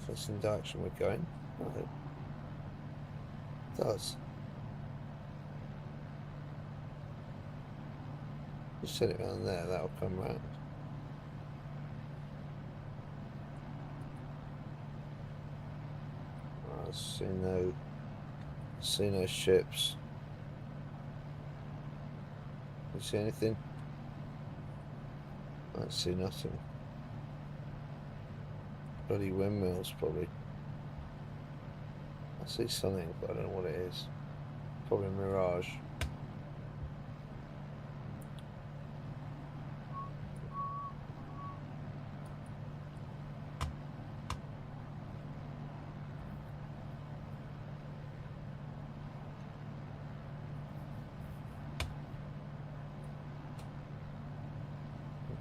Facing the direction we're going? No. It does. Just set it around there, that'll come round. I see no ships. You see anything? I don't see nothing. Bloody windmills, probably. I see something, but I don't know what it is. Probably a mirage.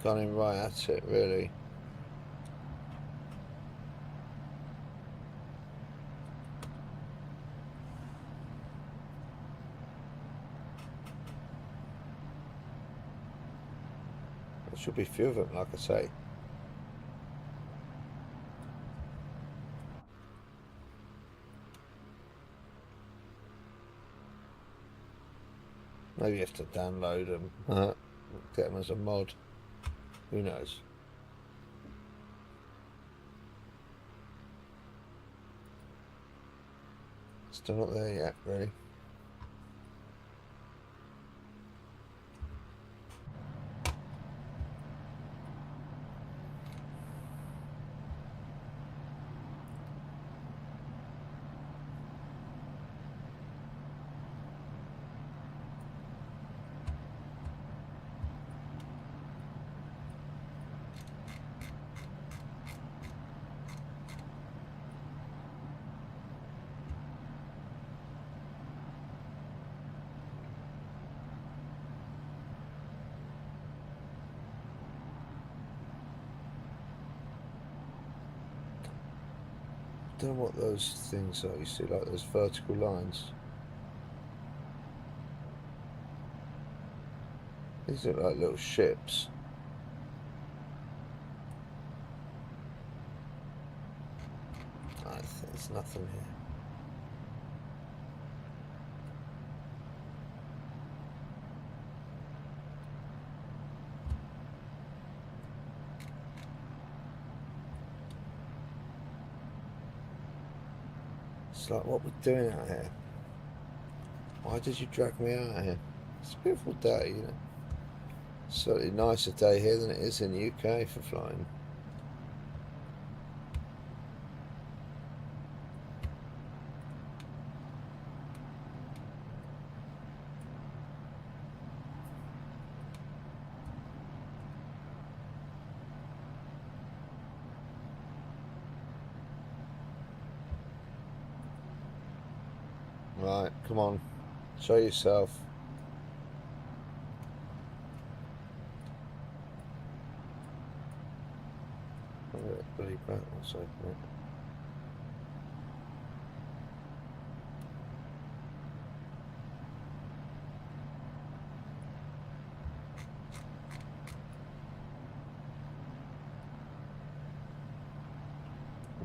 Gone right at it, really. There should be a few of them, like I say. Maybe you have to download them, get them as a mod. Who knows? Still not there yet, really. I don't know what those things are. You see, like those vertical lines. These look like little ships. There's nothing here. It's like, what we're doing out here? Why did you drag me out here? It's a beautiful day, you know. Certainly nicer day here than it is in the UK for flying. Right, come on, show yourself. Bloody back, what's open it?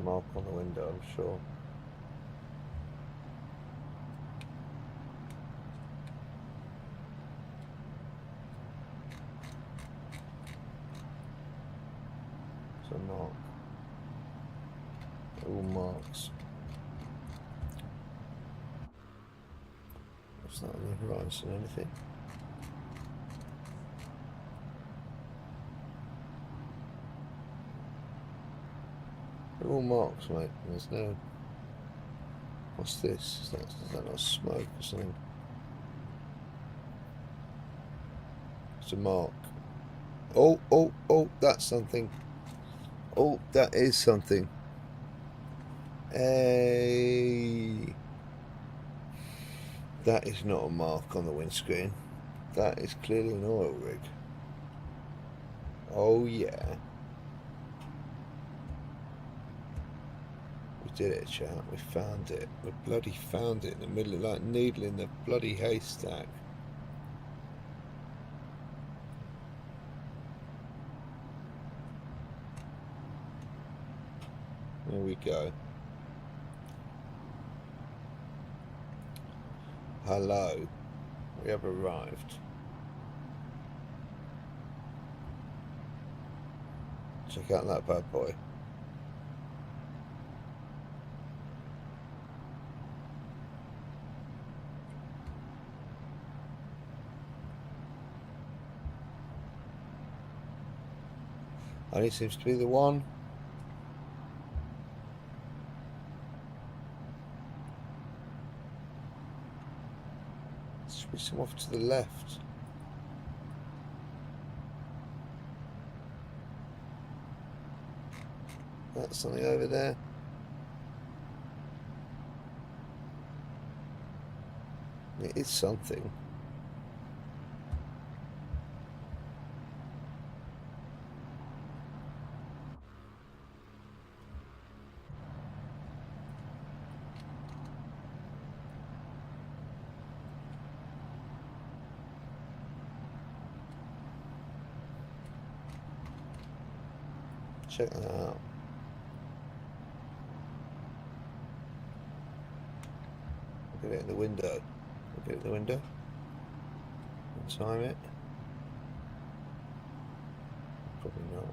Mark on the window, I'm sure. So mark. All marks. What's that on the horizon? Anything? They're all marks, mate. There's no. What's this? Is that not smoke or something? It's a mark. Oh, oh, oh, that's something. Oh, that is something. Hey. That is not a mark on the windscreen. That is clearly an oil rig. Oh, yeah. We did it, chat. We found it. We bloody found it in the middle of, like, needle in the bloody haystack. There we go. Hello. We have arrived. Check out that bad boy. Only seems to be the one. Should be some off to the left. That's something over there. It is something. Check that out. Look at it in the window. Look at it in the window. Time it. Probably not.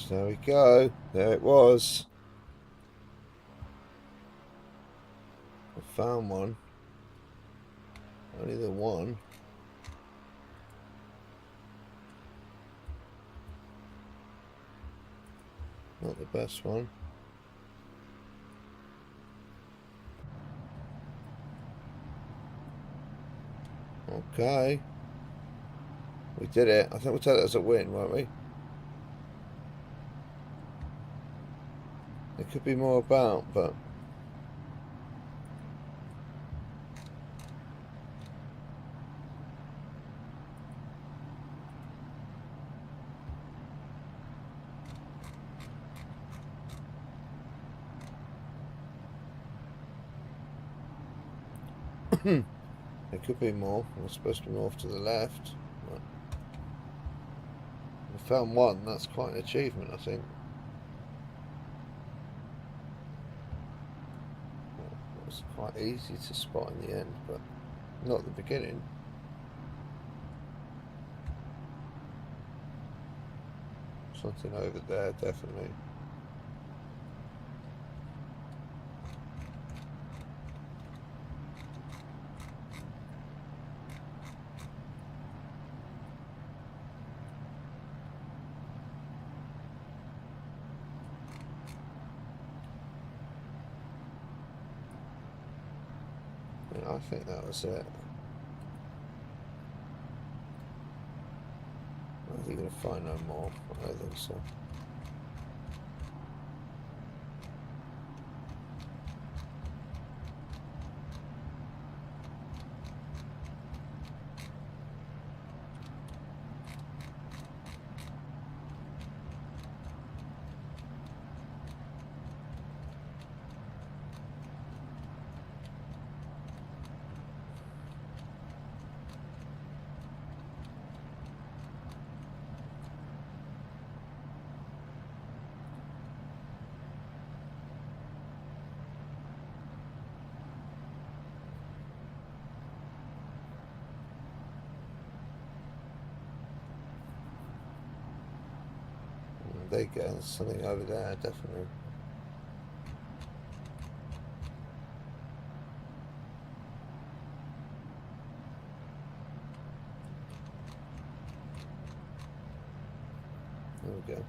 There we go. There it was. I found one. Only the one. Not the best one. Okay. We did it. I think we'll take that as a win, won't we? There could be more about, but... there could be more. We're supposed to be off to the left. But we found one. That's quite an achievement, I think. It was quite easy to spot in the end, but not at the beginning. Something over there, definitely. I think that was it. I think you're going to find no more. I don't think so. There you go, there's something over there, definitely. There we go.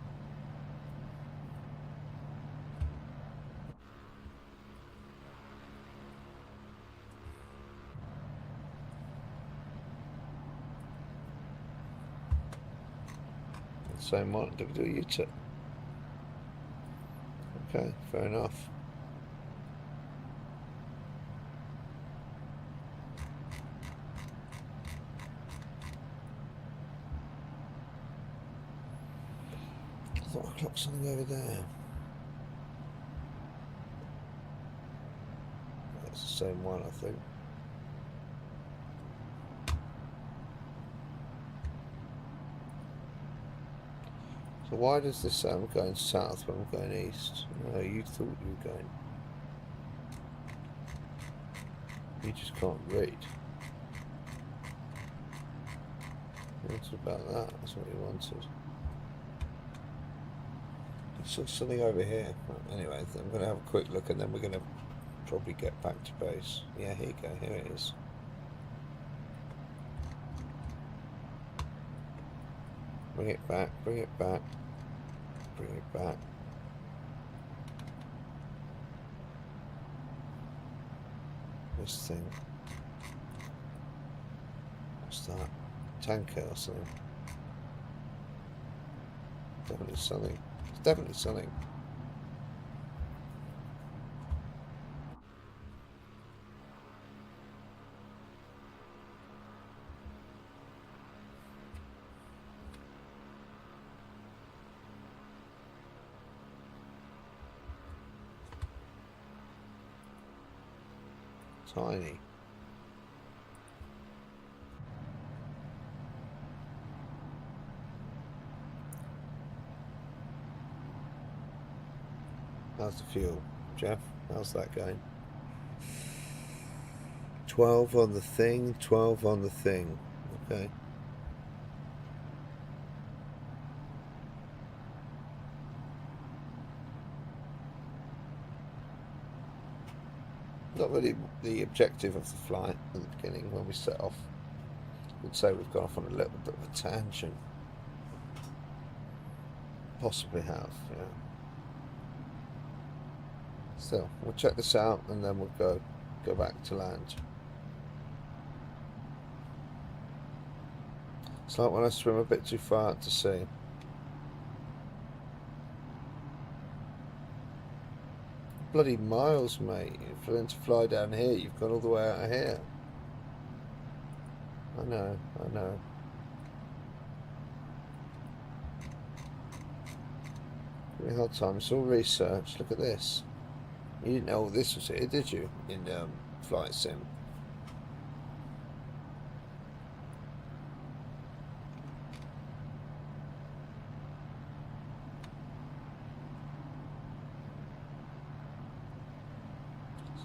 Same one, do we do a U-turn? Okay, fair enough. I thought I clocked something over there. That's the same one, I think. So why does this say I'm going south when I'm going east? No, you thought you were going. You just can't read. What's about that? That's what you wanted. I saw something over here. Well, anyway, I'm going to have a quick look and then we're going to probably get back to base. Yeah, here you go. Here it is. Bring it back, bring it back, bring it back. This thing. What's that? Tanker or something? Definitely something. It's definitely something. Tiny. How's the fuel, Jeff? How's that going? 12 on the thing, 12 on the thing. Okay. Not really the objective of the flight at the beginning when we set off. We'd say we've gone off on a little bit of a tangent. Possibly have, yeah. Still, we'll check this out and then we'll go back to land. It's like when I swim a bit too far out to sea. Bloody miles, mate. If you're going to fly down here, you've gone all the way out of here. I know, I know. Give me a hard time. It's all research. Look at this. You didn't know all this was here, did you? In Flight Sim.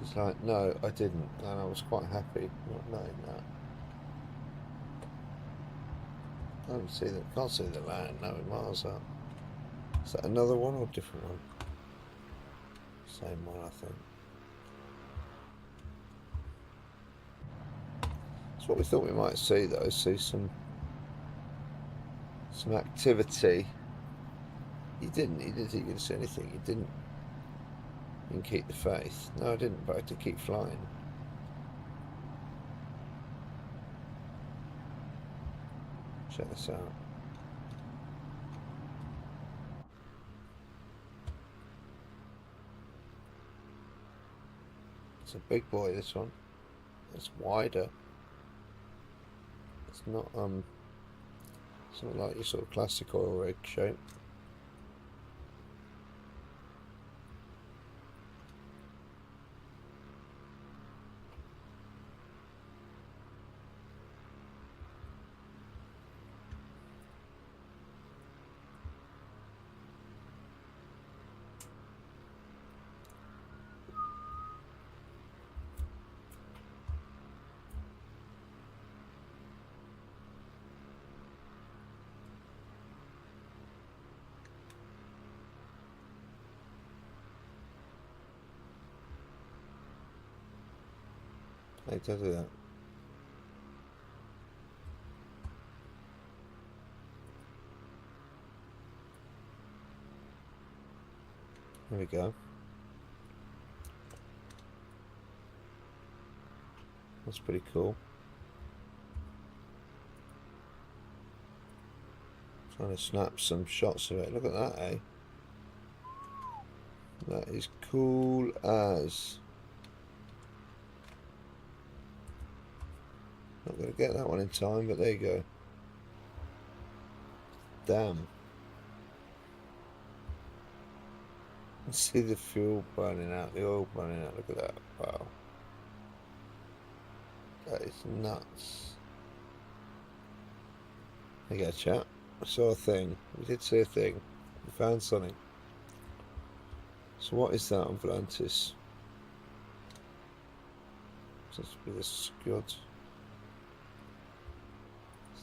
It's like, no, I didn't, and I was quite happy not knowing that. I don't see that. Can't see the land. No, miles up. Is that another one or a different one? Same one, I think. That's what we thought we might see, though. See some activity. You didn't. You didn't think you were going to see anything. You didn't. You can keep the faith. No, I didn't. But I had to keep flying. Check this out. It's a big boy, this one. It's wider. It's not like your sort of classic oil rig shape. Hey, don't do that. There we go. That's pretty cool. Trying to snap some shots of it. Look at that, eh? That is cool as. Not going to get that one in time, but there you go. Damn. See the fuel burning out, the oil burning out. Look at that. Wow. That is nuts. There you go, chat. I saw a thing. We did see a thing. We found something. So what is that on Volantis? Seems to be the Scud.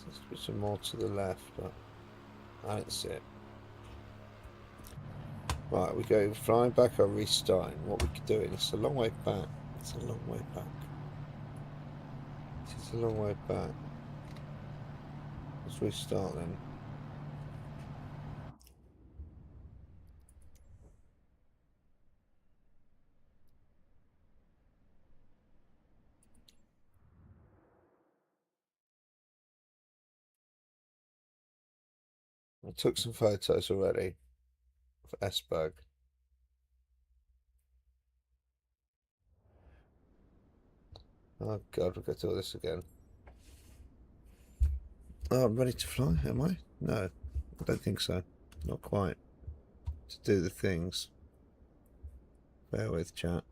Seems to be some more to the left, but I don't see it. Right, we go flying back or restarting. What we could do, it's a long way back. It's a long way back. It's a long way back. Let's restart then. I took some photos already for Esberg. Oh god, we've got to do all this again. Oh, I'm ready to fly, am I? No, I don't think so. Not quite. To do the things. Bear with, chat.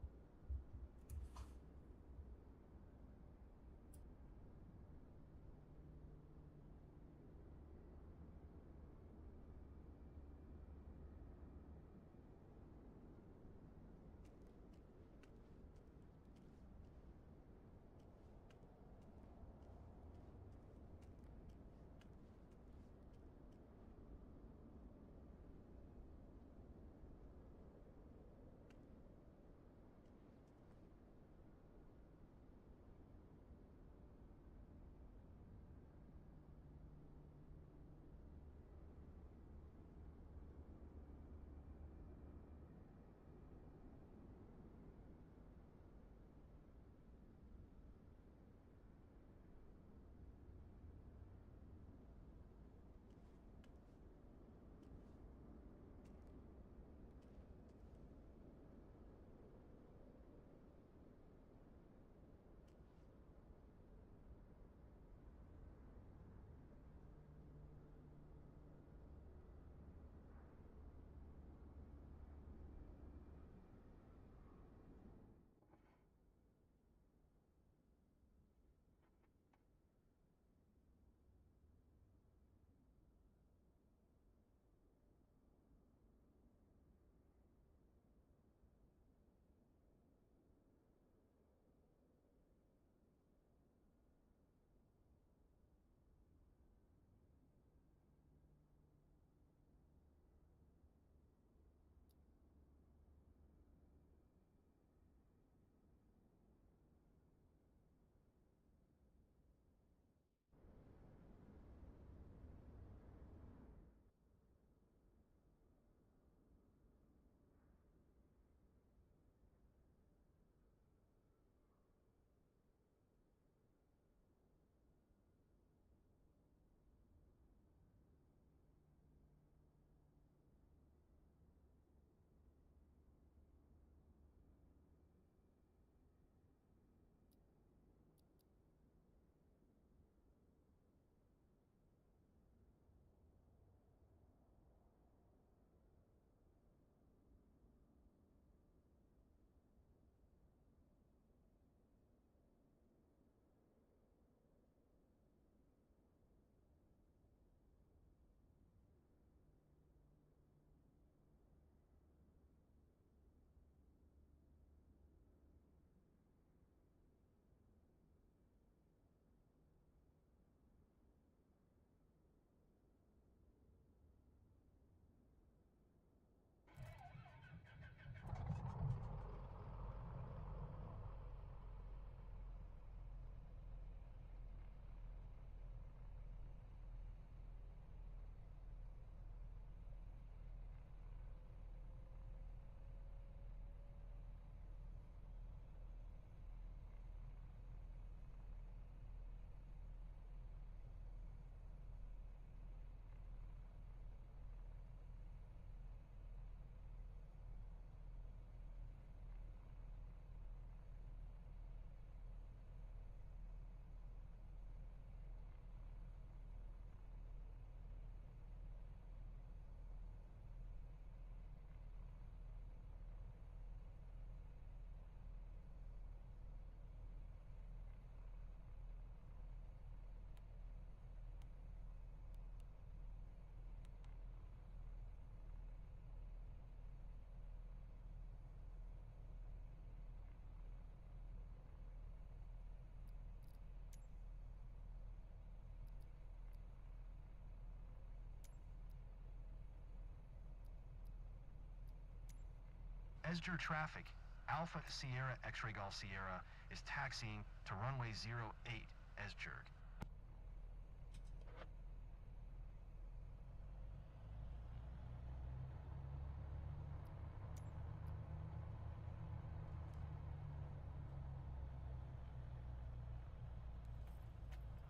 Esger traffic, Alpha Sierra X-ray Golf Sierra is taxiing to runway 08 Esger.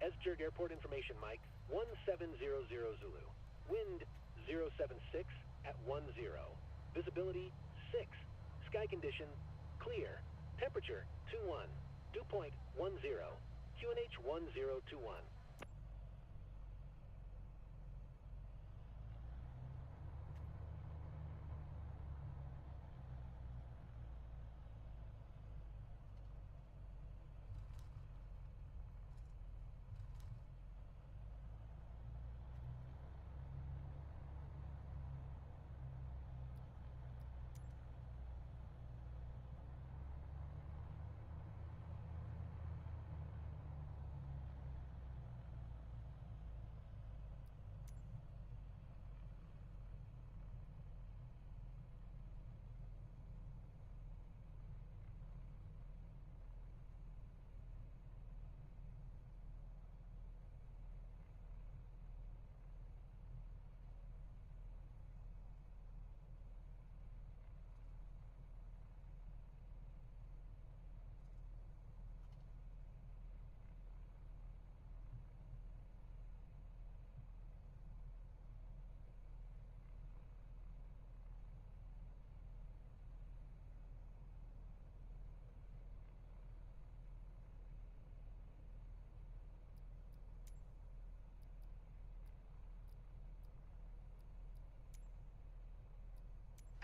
Esger Airport information, Mike. 1700 Zulu. Wind 076 at 10. Visibility 6. Sky condition clear. Temperature 21. Dew point 10. QNH 1021.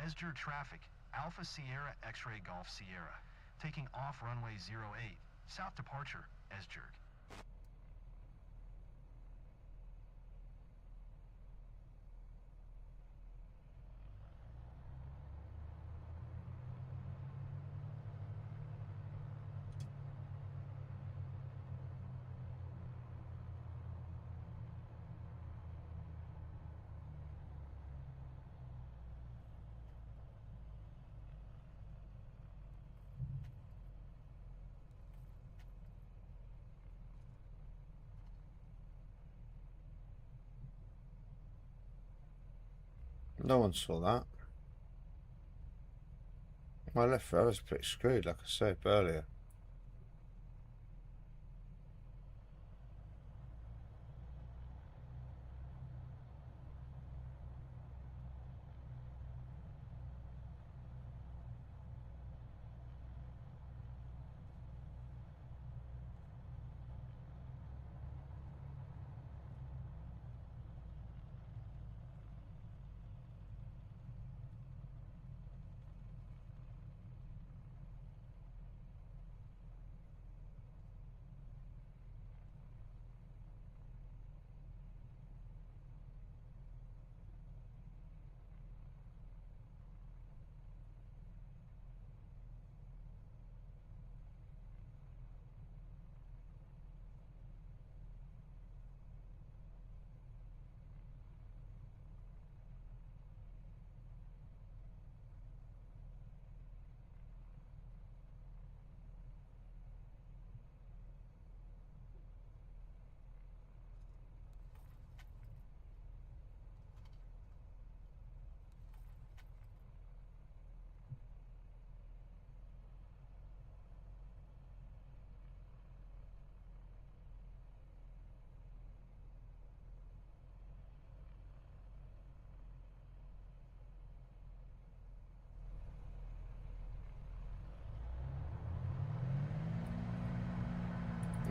Esger traffic, Alpha Sierra X-ray Golf Sierra, taking off runway 08, south departure, Esger. No one saw that. My left rail was pretty screwed, like I said earlier.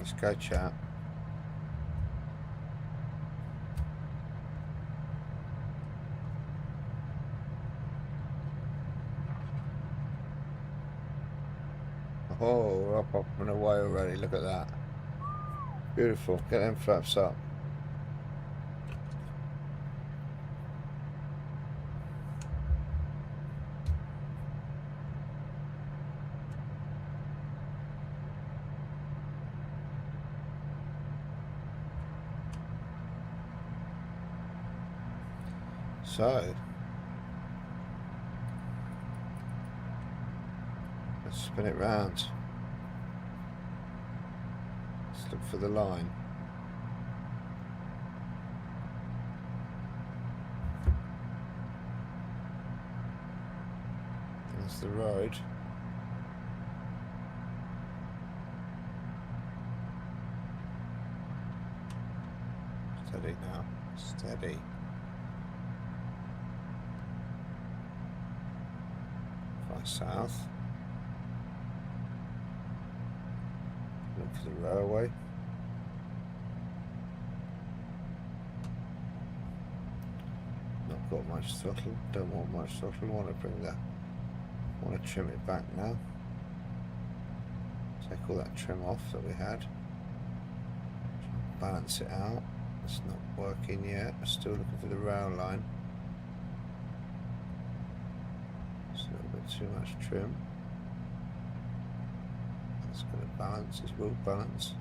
Let's go, chat. Oh, we're up and away already. Look at that. Beautiful. Get them flaps up. So, Spin it round. Let's look for the line. There's the road. Steady now. Steady. Fly south. Look for the railway. Not got much throttle. Don't want much throttle. Want to bring that. Want to trim it back now. Take all that trim off that we had. Balance it out. It's not working yet. We're still looking for the rail line. It's a little bit too much trim. It's going to balance. It will balance.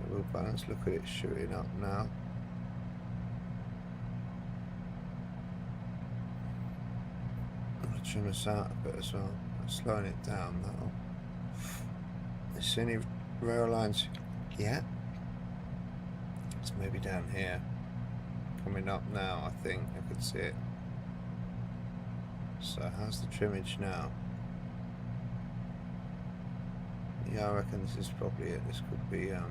It will balance. Look at it shooting up now. I'm going to trim this out a bit as well. I'm slowing it down now. Is there any rail lines yet? It's maybe down here. Coming up now, I think. I can see it. So how's the trimmage now? Yeah, I reckon this is probably it. This could be we're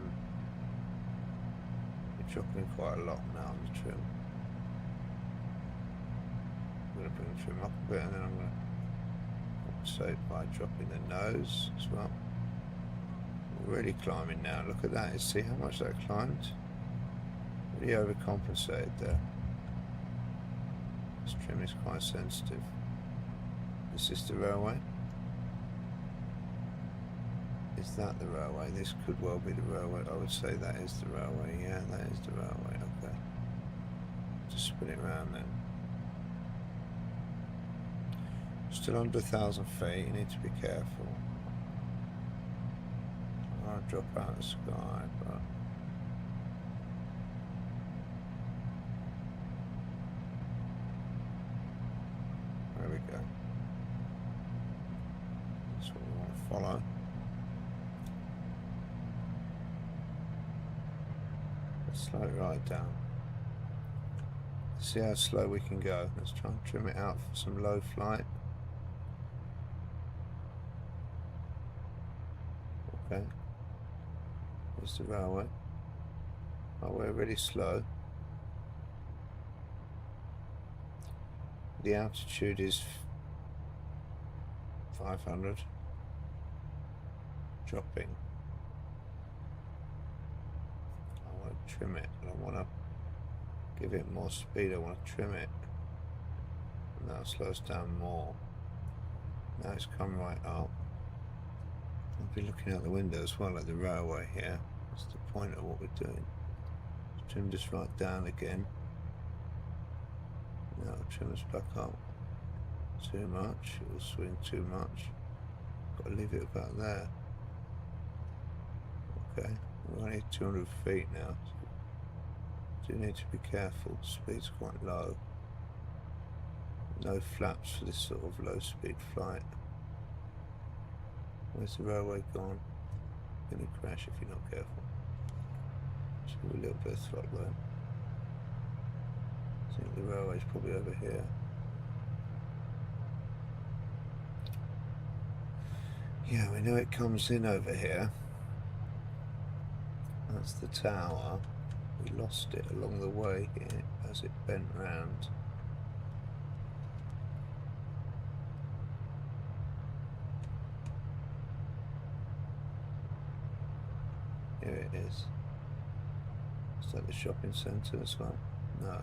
dropping quite a lot now on the trim. I'm going to bring the trim up a bit, and then I'm going to compensate by dropping the nose as well. We're really climbing now. Look at that. See how much that climbed? Really overcompensated there. This trim is quite sensitive. Is this the railway? Is that the railway? This could well be the railway. I would say that is the railway. Yeah, that is the railway. Okay. Just spin it around then. Still under 1,000 feet. You need to be careful. I'll drop out of the sky, but there we go. That's what we want to follow. Let's slow it right down. See how slow we can go. Let's try and trim it out for some low flight. Okay. There's the railway. Oh, we're really slow. The altitude is 500. Dropping. I want to trim it. I don't want to give it more speed. I want to trim it. And that'll slow us down more. Now it's come right up. I'll be looking out the window as well at the railway here. That's the point of what we're doing. Trim this right down again. Now trim us back up. Too much. It will swing too much. Got to leave it about there. Okay. We're only 200 feet now. So do need to be careful. The speed's quite low. No flaps for this sort of low speed flight. Where's the railway gone? Gonna crash if you're not careful. Just give a little bit of throttle there. I think the railway's probably over here. Yeah, we know it comes in over here. That's the tower. We lost it along the way here as it bent round. Here it is. Is that the shopping centre as well? No.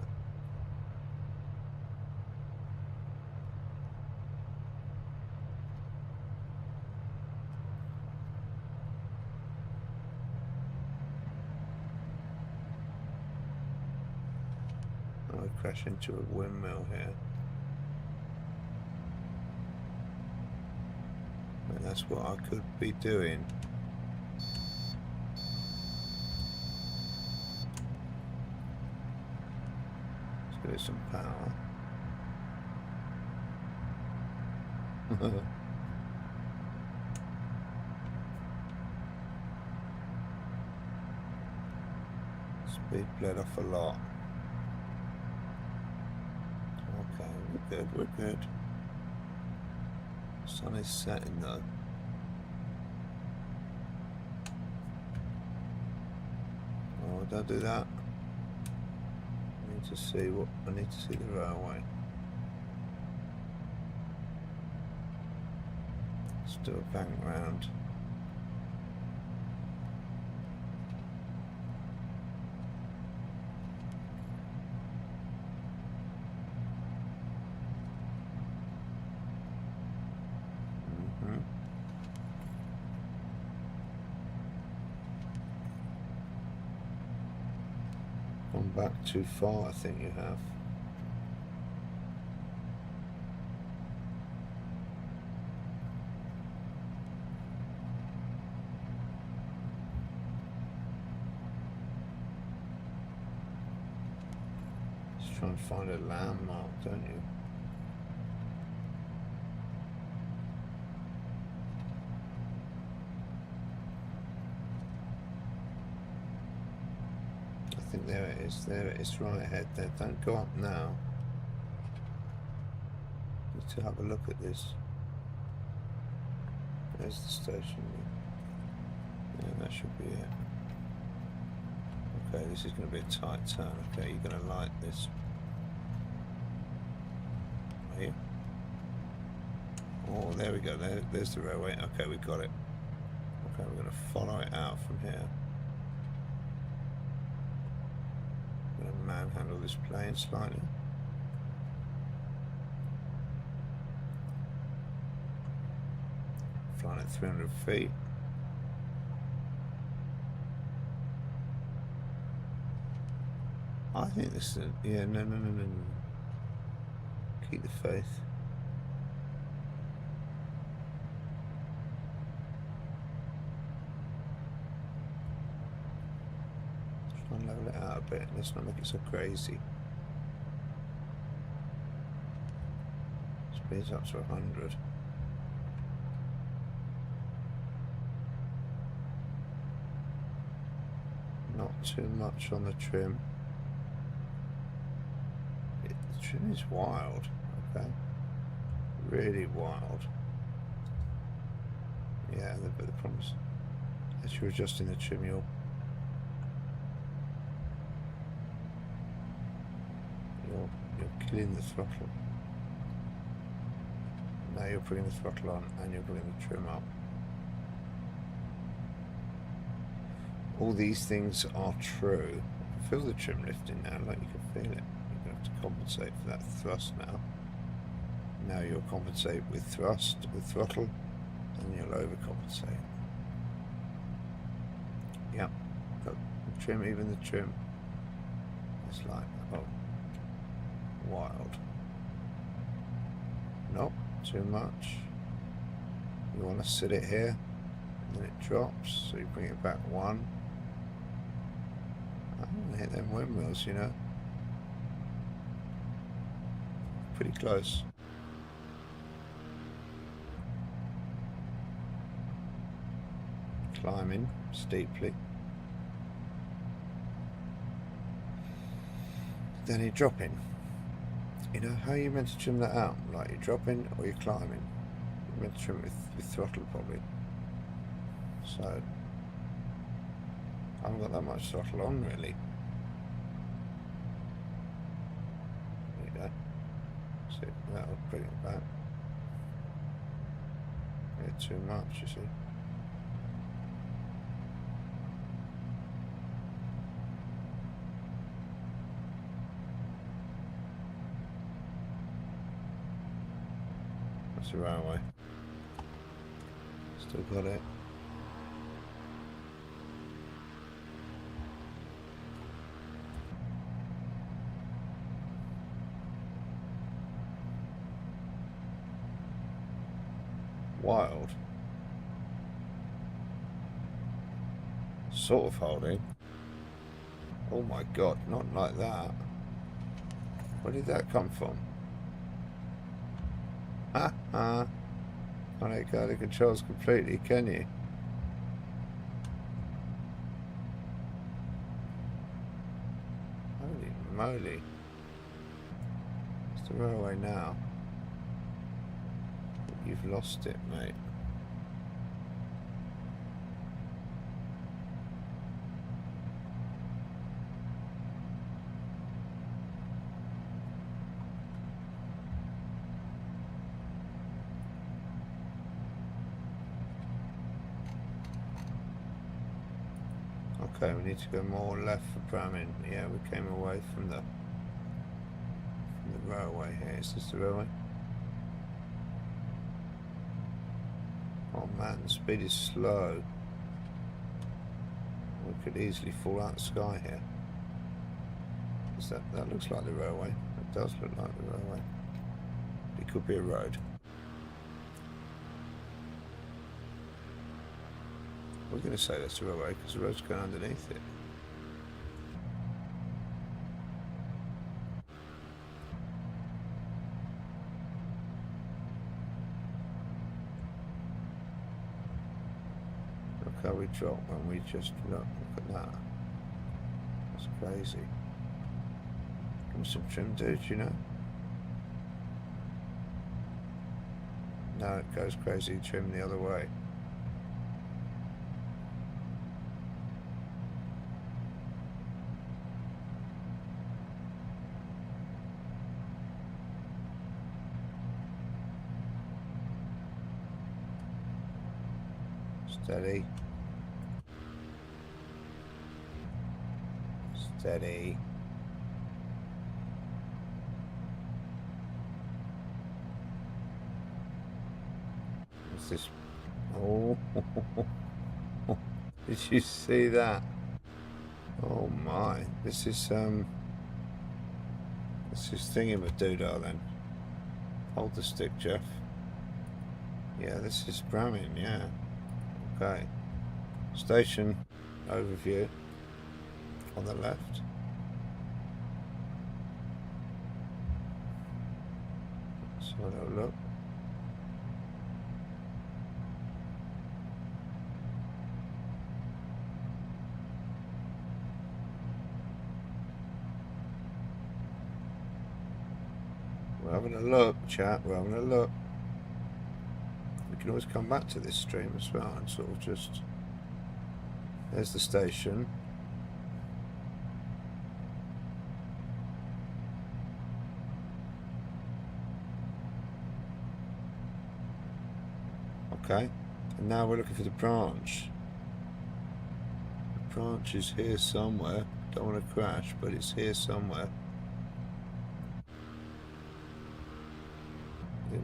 Oh, we crash into a windmill here. And that's what I could be doing. Give it some power. Speed bled off a lot. Okay, we're good, we're good. Sun is setting though. Oh, don't do that. I need to see what I need to see the railway. Let's do a bank round. Gone back too far, I think you have. Just try and find a landmark, don't you? I think there it is right ahead there. Don't go up now. Need to have a look at this. There's the station. Yeah, that should be it. Okay, this is going to be a tight turn. Okay, you're going to like this. Are you? Oh, there we go. There's the railway. Okay, we got it. Okay, we're going to follow it out from here. I'm going to manhandle this plane slightly. Flying at 300 feet. I think this is yeah, no. Keep the faith. Try and level it out a bit. Let's not make it so crazy. Speed's up to 100. Not too much on the trim. The trim is wild, okay? Really wild. Yeah, the problem is, as you're adjusting the trim, you're killing the throttle. Now you're putting the throttle on and you're putting the trim up. All these things are true. Feel the trim lifting now, like you can feel it. You're going to have to compensate for that thrust now. Now you'll compensate with thrust, with throttle, and you'll overcompensate. Yep. Look, the trim, even the trim, it's like, oh, wild. Nope, too much. You want to sit it here, and then it drops, so you bring it back one. I'm gonna hit them windmills, you know. Pretty close. Climbing steeply. Then you're dropping. You know, how are you meant to trim that out? Like, you're dropping or you're climbing? You're meant to trim it with throttle, probably. So, I haven't got that much throttle on, really. There you go. See, that'll bring it back. Yeah, too much, you see. That's the railway. Still got it. Wild. Sort of holding. Oh my god, not like that. Where did that come from? Can't let go of the controls completely, can you? moly. It's the railway now. You've lost it, mate. Okay, we need to go more left for Bramin. Yeah, we came away from the railway here. Is this the railway? Oh man, the speed is slow. We could easily fall out of the sky here. That looks like the railway. It does look like the railway. It could be a road. We're going to say that's the railway because the road's going underneath it. Look how we drop when we just look at that. That's crazy. Give me some trim, dude, you know? No, it goes crazy trim the other way. Steady. Steady. What's this? Oh, did you see that? Oh my! This is thingamadoodah then. Hold the stick, Jeff. Yeah, this is Bramin. Yeah. Okay, station overview on the left. Let's have a look. We're having a look, chat. We're having a look. We can always come back to this stream as well and sort of just... There's the station. Okay, and now we're looking for the branch. The branch is here somewhere. Don't want to crash, but it's here somewhere.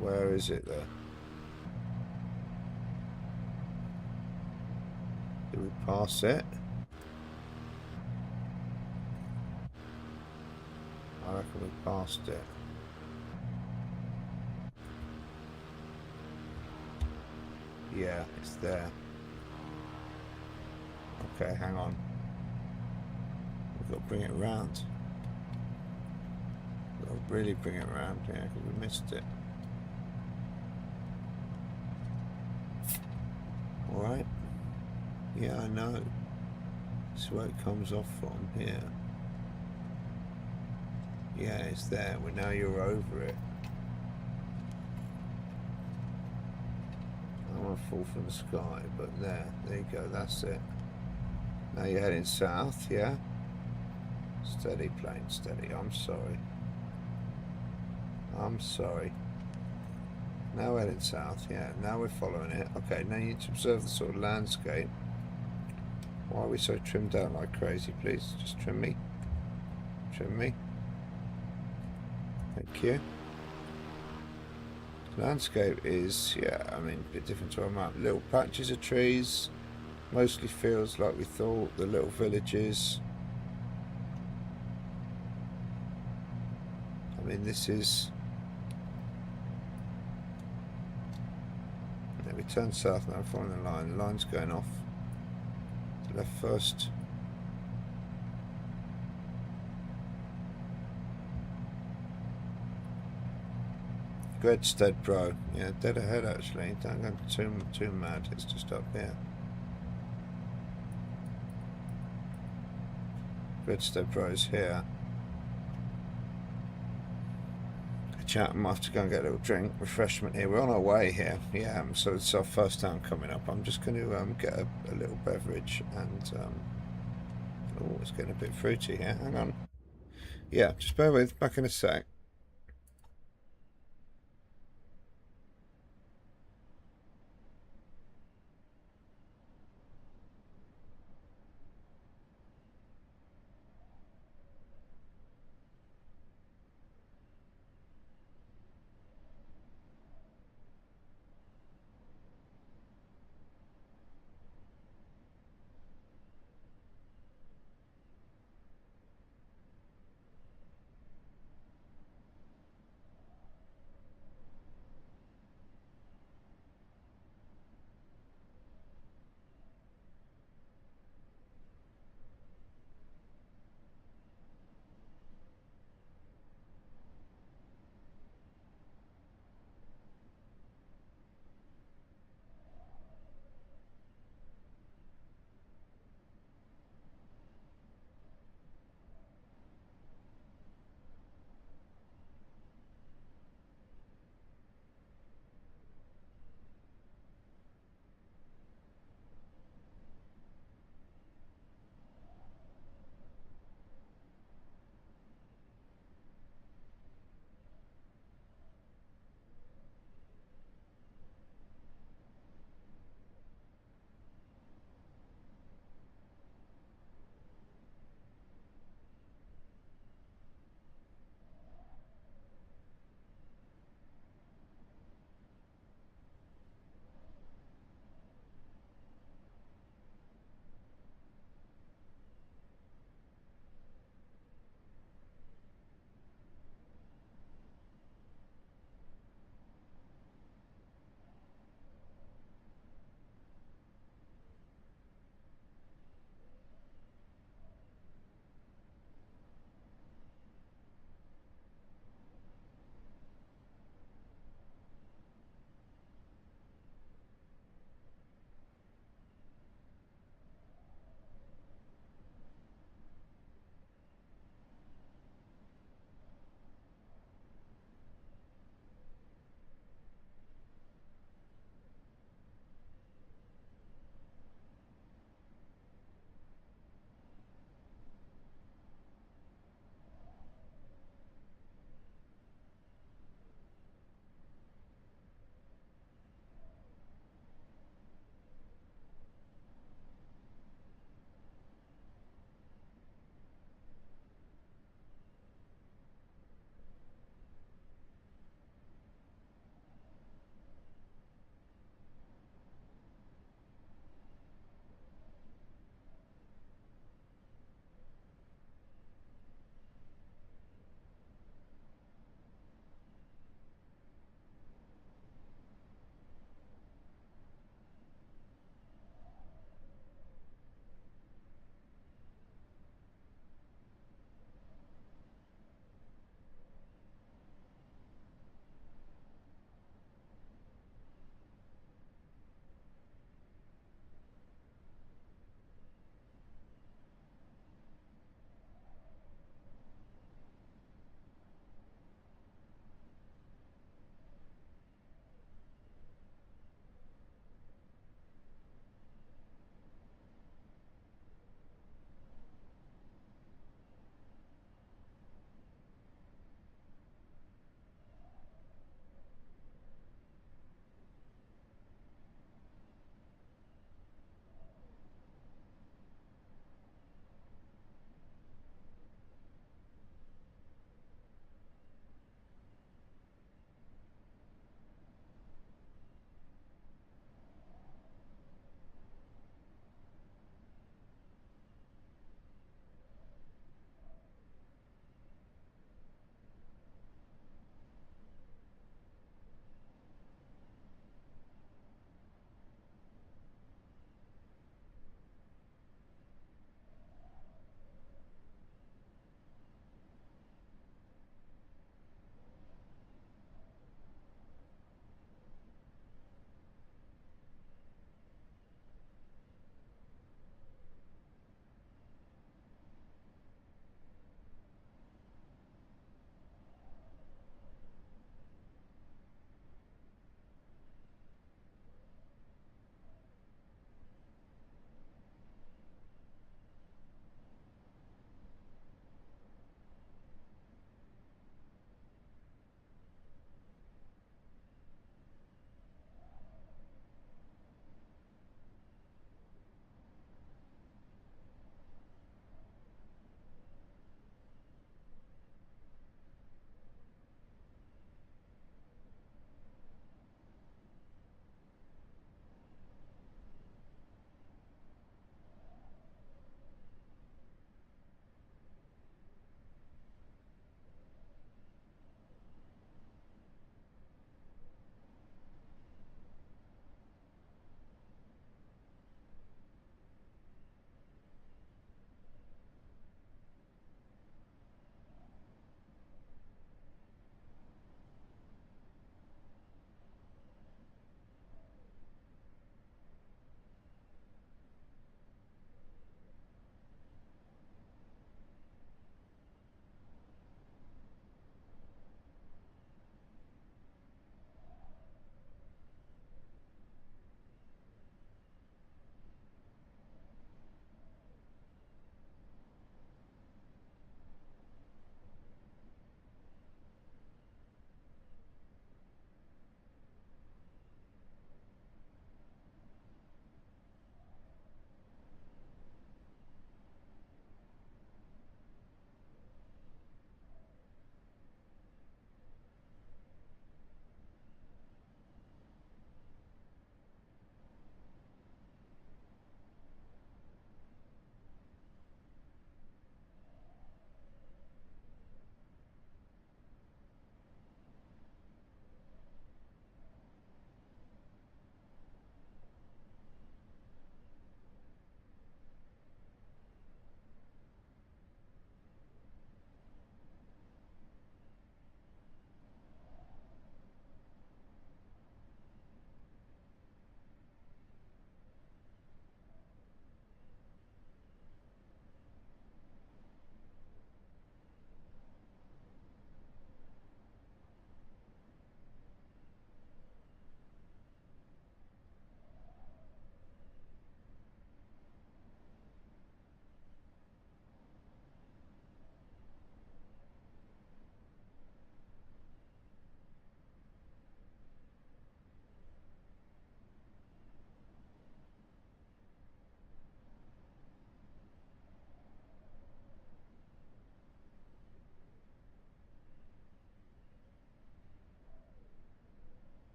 Where is it there? Did we pass it? I reckon we passed it. Yeah, it's there. Okay, hang on. We've got to bring it around. We've got to really bring it around, yeah, because we missed it. Alright. Yeah, I know. This is where it comes off from, here. Yeah, it's there. Well, now you're over it. I don't want to fall from the sky, but there you go, that's it. Now you're heading south, yeah? Steady, plane, steady. I'm sorry. I'm sorry. Now we're heading south, yeah. Now we're following it. Okay, now you need to observe the sort of landscape. Why are we so trimmed out like crazy, please? Just trim me. Trim me. Thank you. The landscape is, yeah, I mean, a bit different to our map. Little patches of trees. Mostly fields like we thought. The little villages. I mean, this is... Yeah, we turn south now, following the line. The line's going off. Left first. Gredstead, bro. Yeah, dead ahead actually. Don't go too mad. It's just up here. Gredstead, bro's here. chat. I might have to go and get a little drink, refreshment here. We're on our way here. Yeah, so it's our first time coming up. I'm just going to get a little beverage and oh, it's getting a bit fruity here. Hang on. Yeah, just bear with. Back in a sec.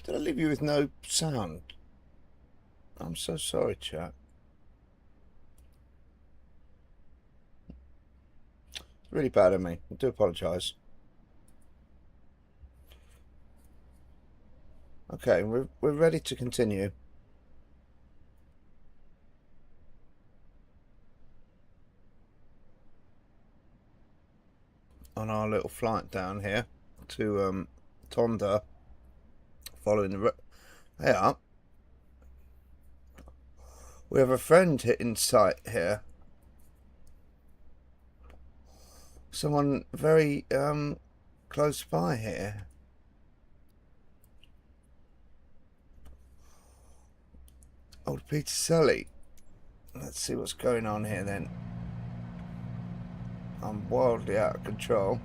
Did I leave you with no sound? I'm so sorry, chat. Really bad of me. I do apologise. Okay, we're ready to continue. On our little flight down here to Tonda, following the they are. We have a friend in sight here. Someone very close by here. Old Peter Sully. Let's see what's going on here then. I'm wildly out of control,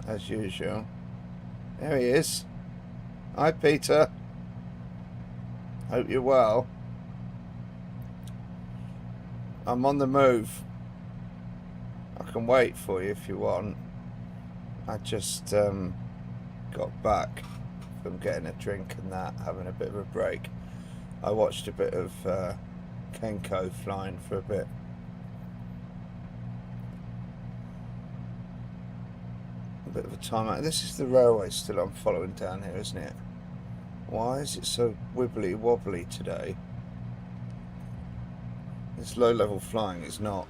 as usual. There he is. Hi, Peter. Hope you're well. I'm on the move. I can wait for you if you want. I just got back from getting a drink and that, having a bit of a break. I watched a bit of Kenko flying for a bit. A bit of a time out. This is the railway still I'm following down here, isn't it? Why is it so wibbly wobbly today? This low level flying is not.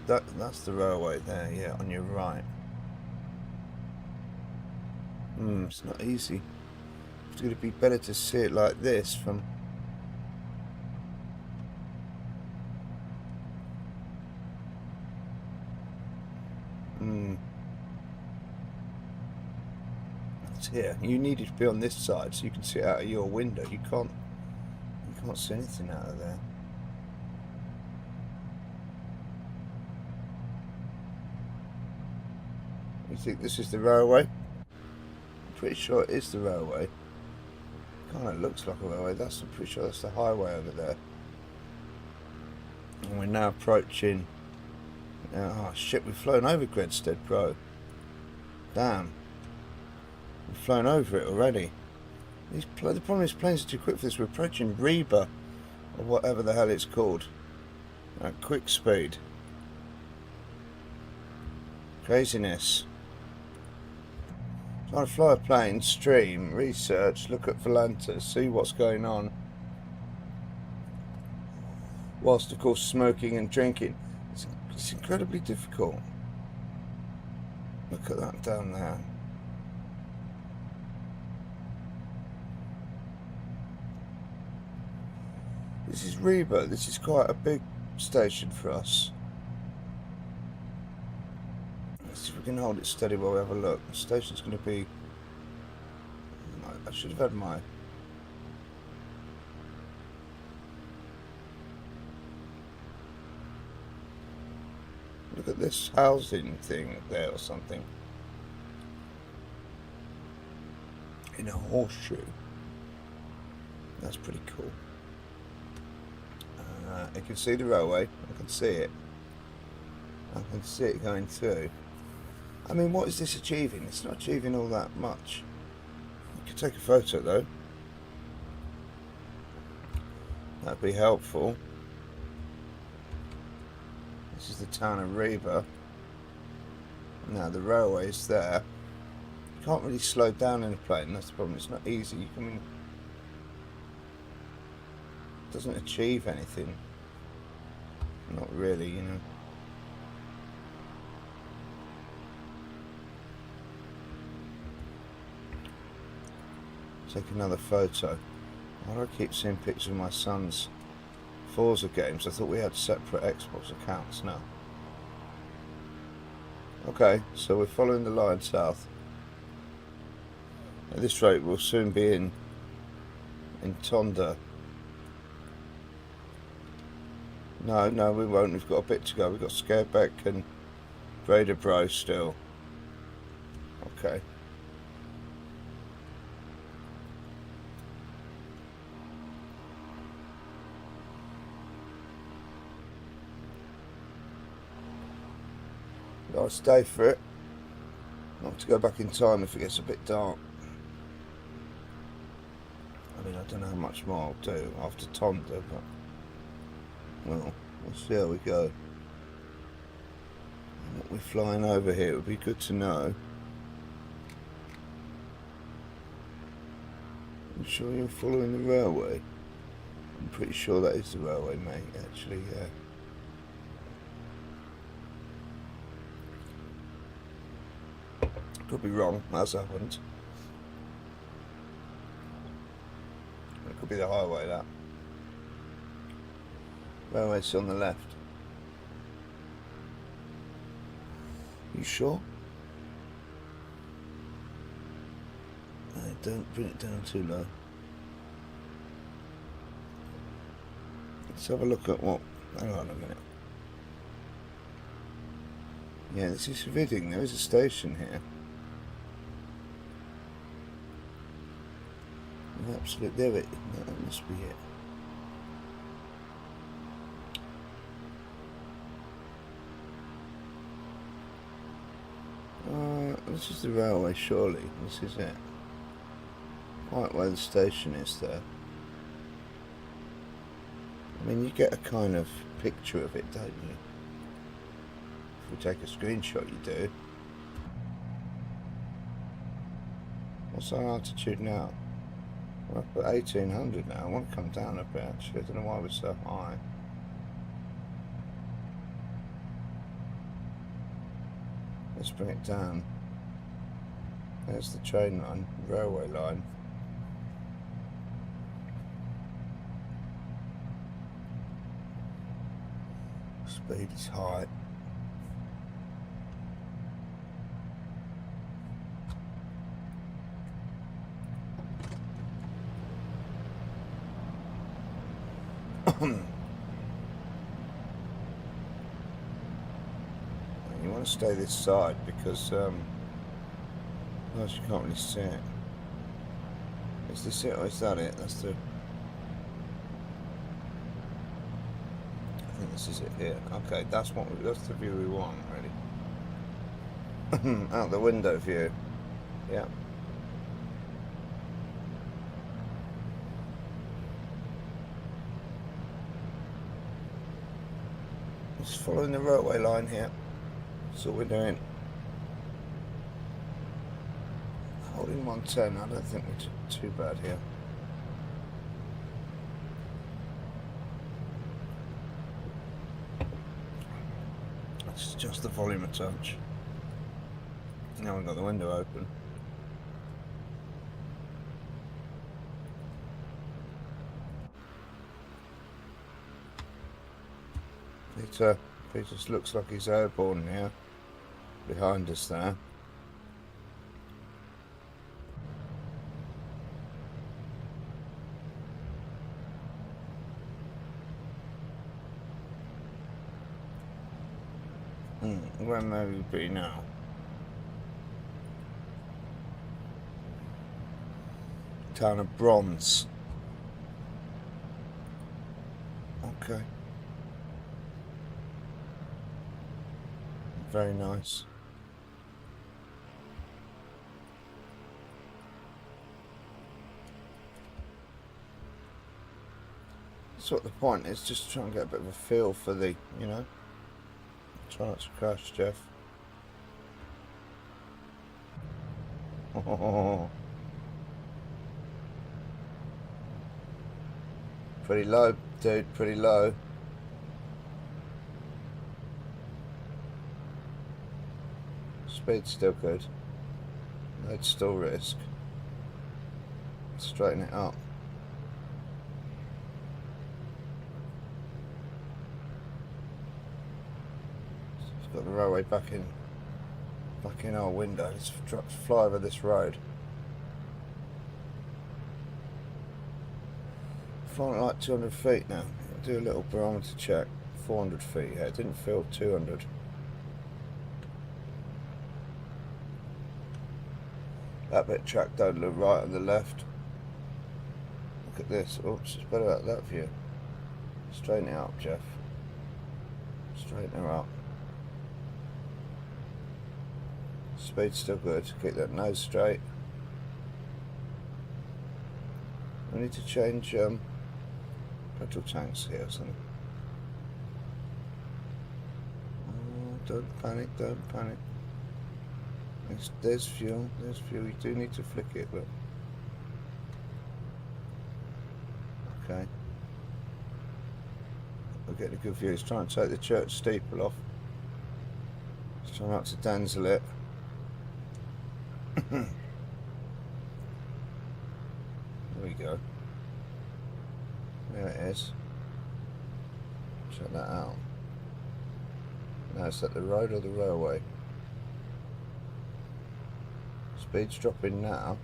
That's the railway there, yeah, on your right. It's not easy. It's going to be better to see it like this from. That's here. You needed to be on this side so you can see it out of your window. You can't see anything out of there. You think this is the railway? I'm pretty sure it is the railway. Kind of looks like a railway. I'm pretty sure that's the highway over there. And we're now approaching. Oh shit! We've flown over Gredstead, bro. Damn. We've flown over it already. The problem is planes are too quick for this. We're approaching Reba, or whatever the hell it's called. At quick speed. Craziness. Trying to fly a plane, stream, research, look at Volanta, see what's going on. Whilst, of course, smoking and drinking. It's incredibly difficult. Look at that down there. This is Reba. This is quite a big station for us. Let's see if we can hold it steady while we have a look. The station's going to be. I should have had my. Look at this housing thing there or something. In a horseshoe. That's pretty cool. I can see the railway. I can see it. I can see it going through. I mean, what is this achieving? It's not achieving all that much. You could take a photo though. That'd be helpful. This is the town of Reba. Now the railway's there. You can't really slow down in a plane. That's the problem. It's not easy. You can. It doesn't achieve anything. Not really, you know. Take another photo. Why do I keep seeing pictures of my son's Forza games? I thought we had separate Xbox accounts now. Okay, so we're following the line south. At this rate, we'll soon be in Tonda. No, we won't. We've got a bit to go. We've got Scarebeck and Bredabro still. Okay. I'll stay for it. Not to go back in time if it gets a bit dark. I mean, I don't know how much more I'll do after Tonda, but well, we'll see how we go. And what we're flying over here, it would be good to know. I'm sure you're following the railway. I'm pretty sure that is the railway, mate, actually, yeah. Could be wrong, that's happened. It could be the highway, that. Railway's on the left. You sure? Don't bring it down too low. Let's have a look at what... Hang on a minute. Yeah, this is Viding. There is a station here. Absolutely, there it. That must be it. This is the railway, surely. This is it. Quite where the station is there. I mean, you get a kind of picture of it, don't you? If we take a screenshot, you do. What's our altitude now? We're up at 1800 now. I want to come down a bit, actually. I don't know why we're so high. Let's bring it down. There's the train line, railway line. Speed is high. You want to stay this side because otherwise you can't really see it. Is this it or is that it? That's the... I think this is it here. Okay, that's the view we want, really. Out the window view. Yeah. Just following the railway line here. That's all we're doing. Holding 110, I don't think we're too bad here. Let's adjust the volume a touch. Now we've got the window open. Peter just looks like he's airborne now. Behind us there. Where may we be now? Town of Bronze. Okay. Very nice. That's what the point is, just try and get a bit of a feel for the, you know. Try not to crash, Jeff. Oh. Pretty low, dude, pretty low. Speed's still good. I'd still risk. Straighten it up. It's got the railway back in our window. Let's fly over this road. Flying at like 200 feet now. I'll do a little barometer check. 400 feet. Yeah, it didn't feel 200. That bit track down to the right and the left. Look at this. Oops, it's better at that view. Straighten it up, Jeff. Straighten her up. Speed's still good. Keep that nose straight. I need to change petrol tanks here or something. Oh, don't panic, don't panic. There's fuel, there's fuel. You do need to flick it, look. Okay. We're getting a good view. He's trying to take the church steeple off. He's trying not to dazzle it. There we go. There it is. Check that out. Now is that the road or the railway? Speed's dropping now.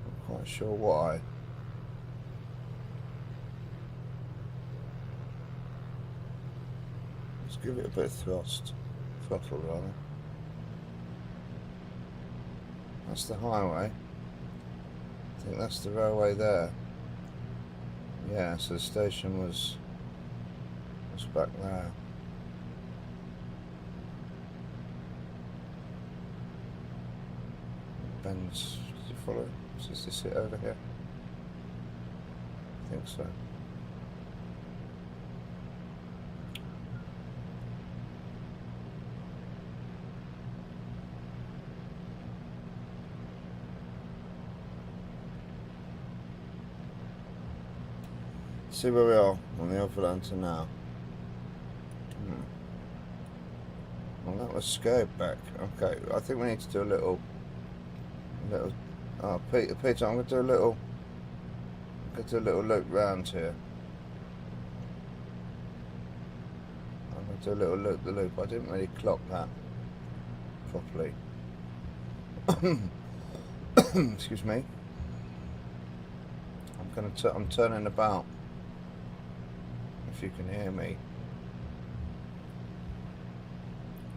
Not quite sure why. Let's give it a bit of throttle rather. That's the highway. I think that's the railway there. Yeah, so the station was back there. Ben's, did you follow? Is this it over here? I think so. See where we are on the overlander now. Well, that was scared back. Okay, I think we need to do a little. Oh, Peter, I'm going to do a little. Loop round here. I'm going to do a little loop the loop. I didn't really clock that properly. Excuse me. I'm turning about. If you can hear me.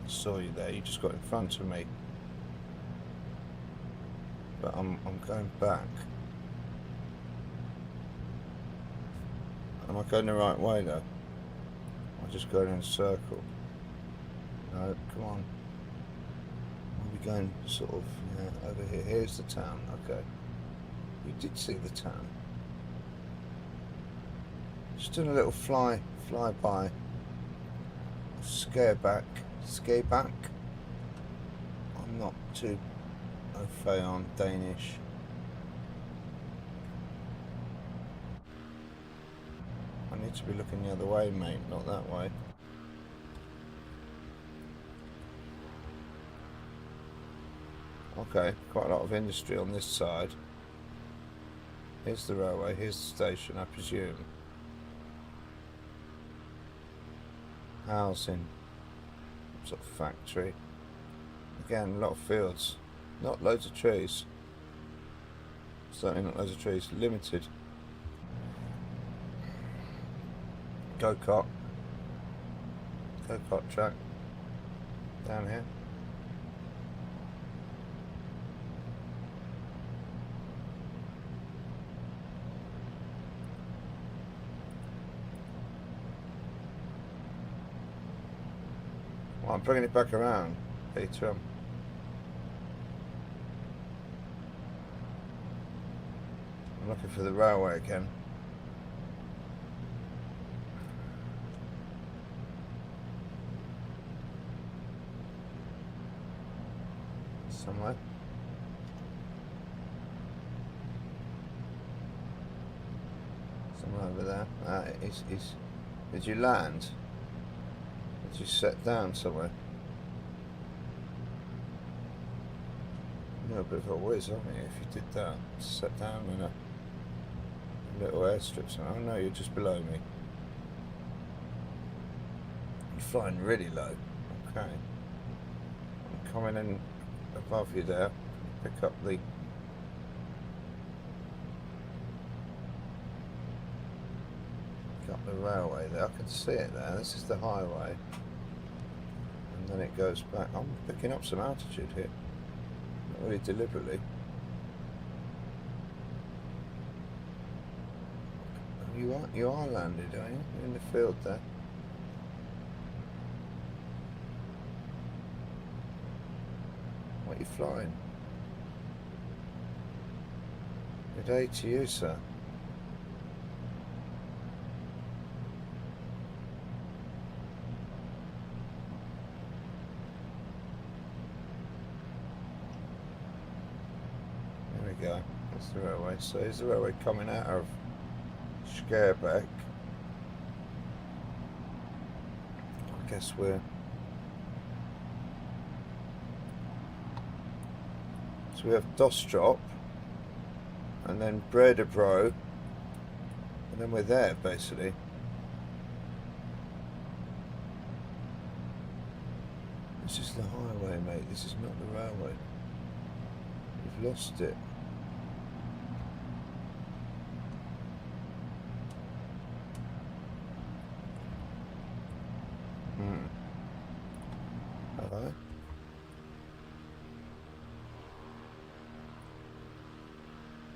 I saw you there. You just got in front of me. But I'm going back. Am I going the right way though? I'm just going in a circle. No, come on. I'll be going sort of over here. Here's the town. Okay. You did see the town. Just doing a little fly by. Scare back. I'm not too au fait on Danish. I need to be looking the other way, mate, not that way. Okay, quite a lot of industry on this side. Here's the railway, here's the station, I presume. Housing, sort of factory. Again, a lot of fields. Not loads of trees. Certainly not loads of trees. Limited. Go-kart track. Down here. Well, I'm bringing it back around, Peter. I'm looking for the railway again. Somewhere. Somewhere over there. Did you land? Did you set down somewhere? You're a bit of a whiz, aren't you, if you did that? Set down in a little airstrip somewhere. Oh no, you're just below me. You're flying really low. Okay. I'm coming in above you there. Pick up the railway there. I can see it there. This is the highway. And then it goes back. I'm picking up some altitude here. Not really deliberately. You are landed, are you? You're in the field there. What are you flying? Good day to you, sir. There we go. That's the railway. So here's the railway coming out of Schaerbeek. I guess we're... So we have Dostrop, and then Bredebro, and then we're there, basically. This is the highway, mate. This is not the railway. We've lost it. Hello?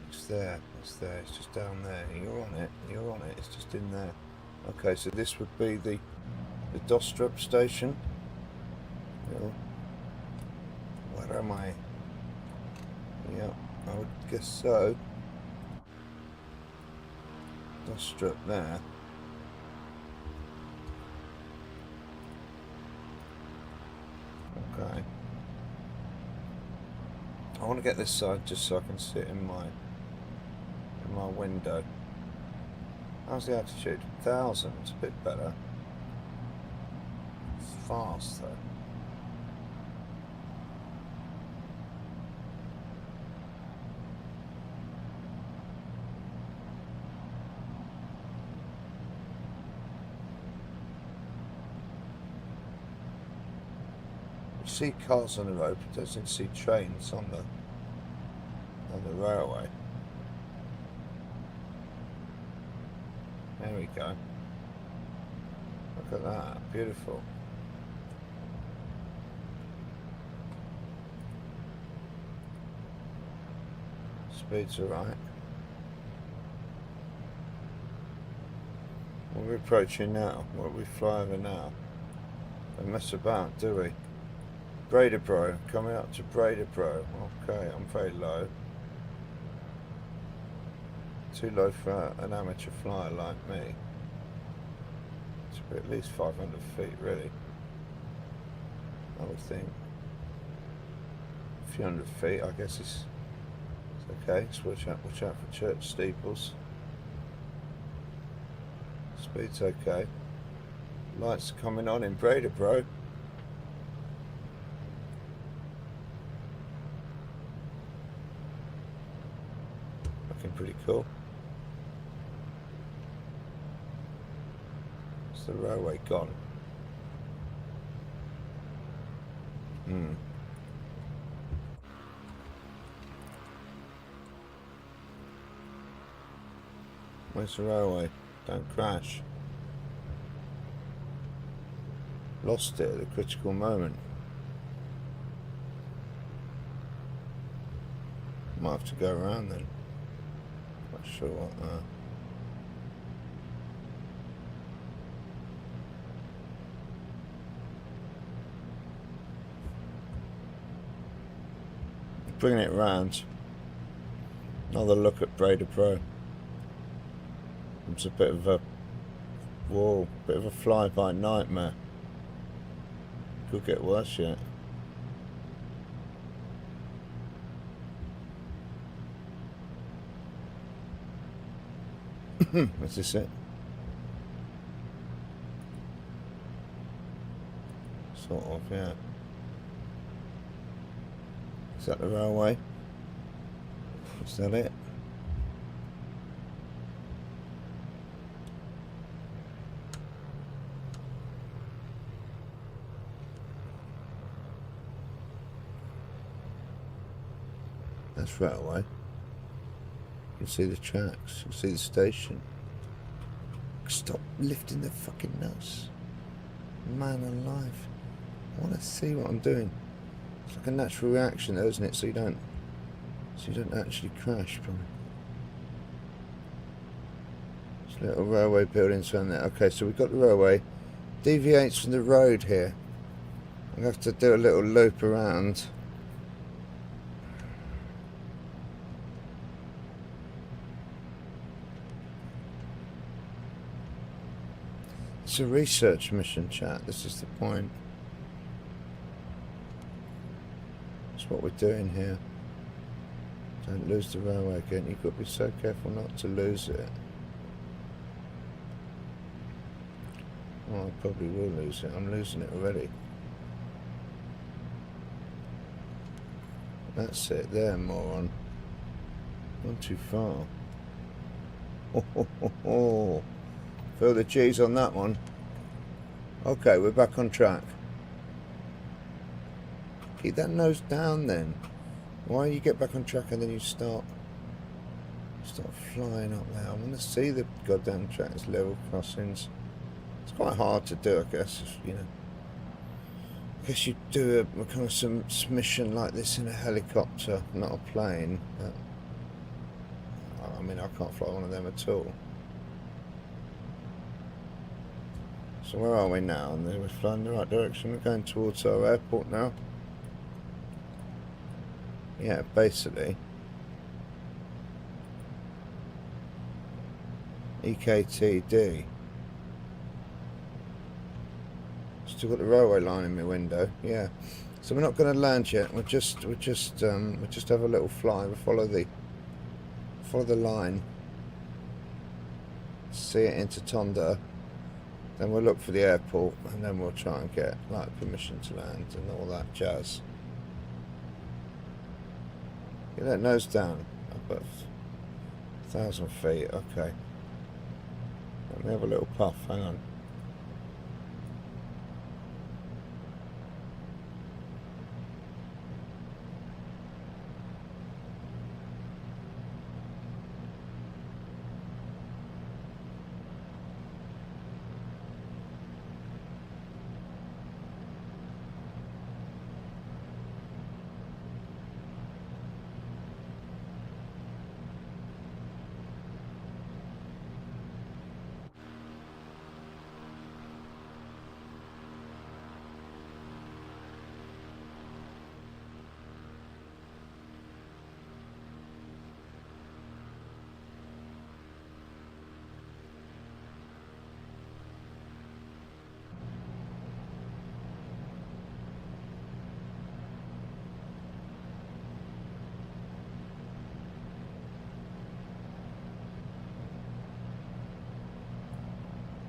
It's there, it's just down there. You're on it, it's just in there. Okay, so this would be the Dostrup station. Where am I? Yeah, I would guess so. Dostrup there. Okay. I want to get this side just so I can sit in my window. How's the altitude? 1,000, it's a bit better. It's fast though. You see cars on the road, but doesn't see trains on the railway. There we go. Look at that, beautiful. Speed's alright. What are we approaching now? What are we fly over now? Don't mess about, do we? Bredebro, coming up to Bredebro. Okay, I'm very low. Too low for an amateur flyer like me. It should be at least 500 feet, really. I would think. A few hundred feet, I guess it's okay. Just watch out for church steeples. Speed's okay. Lights coming on in Bredebro. Looking pretty cool. Is the railway gone? Where's the railway? Don't crash. Lost it at a critical moment. Might have to go around then. Not sure what bringing it round. Another look at Bredebro. It's a bit of a bit of a fly-by nightmare. Could get worse yet. Is this it? Sort of, yeah. Is that the railway? Is that it? That's railway. You can see the tracks, you can see the station. Stop lifting the fucking nuts. Man alive. I want to see what I'm doing. It's like a natural reaction though, isn't it? So you don't actually crash probably. There's little railway buildings around there. Okay, so we've got the railway. Deviates from the road here. I'm going to have to do a little loop around. It's a research mission, chat. This is the point. That's what we're doing here. Don't lose the railway again. You've got to be so careful not to lose it. Oh, I probably will lose it. I'm losing it already. That's it there, moron. Not too far. Oh, oh, oh, oh. Feel the cheese on that one. Okay, we're back on track. Keep that nose down then. Why you get back on track and then you start flying up there? I want to see the goddamn tracks, level crossings. It's quite hard to do, I guess, you know. I guess you do a kind of some mission like this in a helicopter, not a plane. I mean, I can't fly one of them at all. So where are we now? And we're flying in the right direction. We're going towards our airport now. Yeah, basically. EKTD. Still got the railway line in my window. Yeah. So we're not going to land yet. We'll just have a little fly. We'll follow the line. See it into Tonda. Then we'll look for the airport, and then we'll try and get like permission to land and all that jazz. Get that nose down. Above 1,000 feet. Okay. Let me have a little puff. Hang on.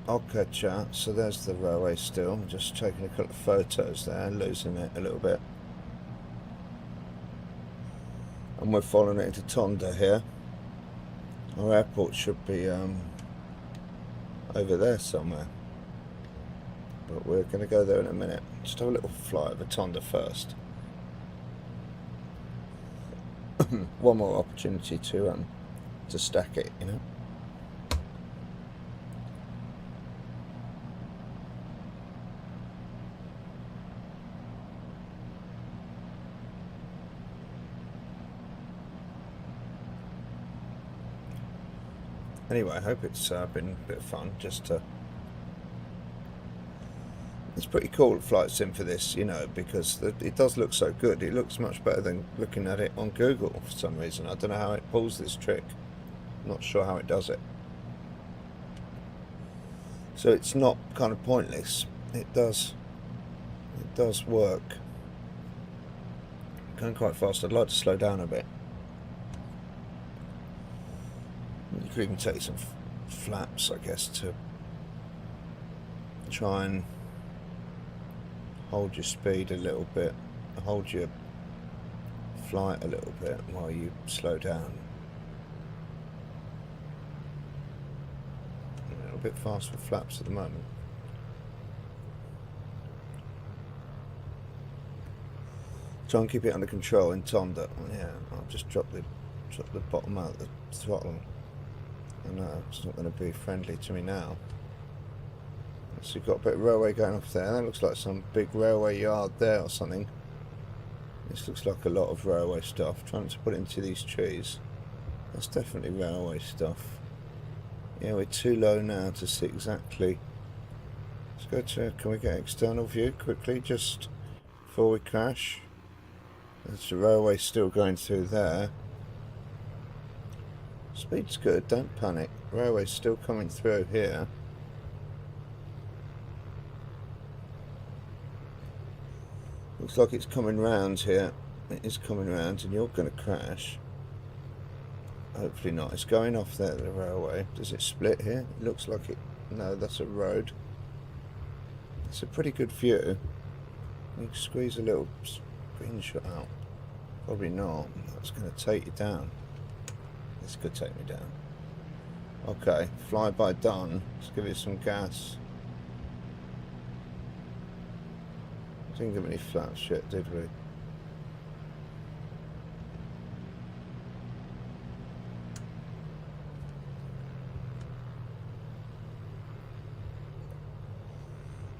Okay, chat, so there's the railway still. I'm just taking a couple of photos there, losing it a little bit. And we're following it into Tonda here. Our airport should be over there somewhere. But we're going to go there in a minute. Just have a little fly over Tonda first. One more opportunity to stack it, you know. Anyway, I hope it's been a bit of fun. It's pretty cool to flight sim for this, you know, because it does look so good. It looks much better than looking at it on Google for some reason. I don't know how it pulls this trick. I'm not sure how it does it. So it's not kind of pointless. It does work. Going quite fast. I'd like to slow down a bit. You could even take some flaps, I guess, to try and hold your speed a little bit, hold your flight a little bit while you slow down. A little bit fast for flaps at the moment. Try and keep it under control in Tonda. Yeah, I'll just drop the bottom out of the throttle. I know, it's not going to be friendly to me now. So you've got a bit of railway going off there. That looks like some big railway yard there or something. This looks like a lot of railway stuff. Trying to put it into these trees. That's definitely railway stuff. Yeah, we're too low now to see exactly. Let's go to, can we get external view quickly just before we crash? There's the railway still going through there. Speed's good, don't panic. Railway's still coming through here. Looks like it's coming round here. It is coming round, and you're going to crash. Hopefully not. It's going off there, the railway. Does it split here? It looks like it. No, that's a road. It's a pretty good view. You can squeeze a little screenshot out. Probably not. That's going to take you down. This could take me down. Okay, flyby done. Let's give it some gas. Didn't give any flaps yet, did we?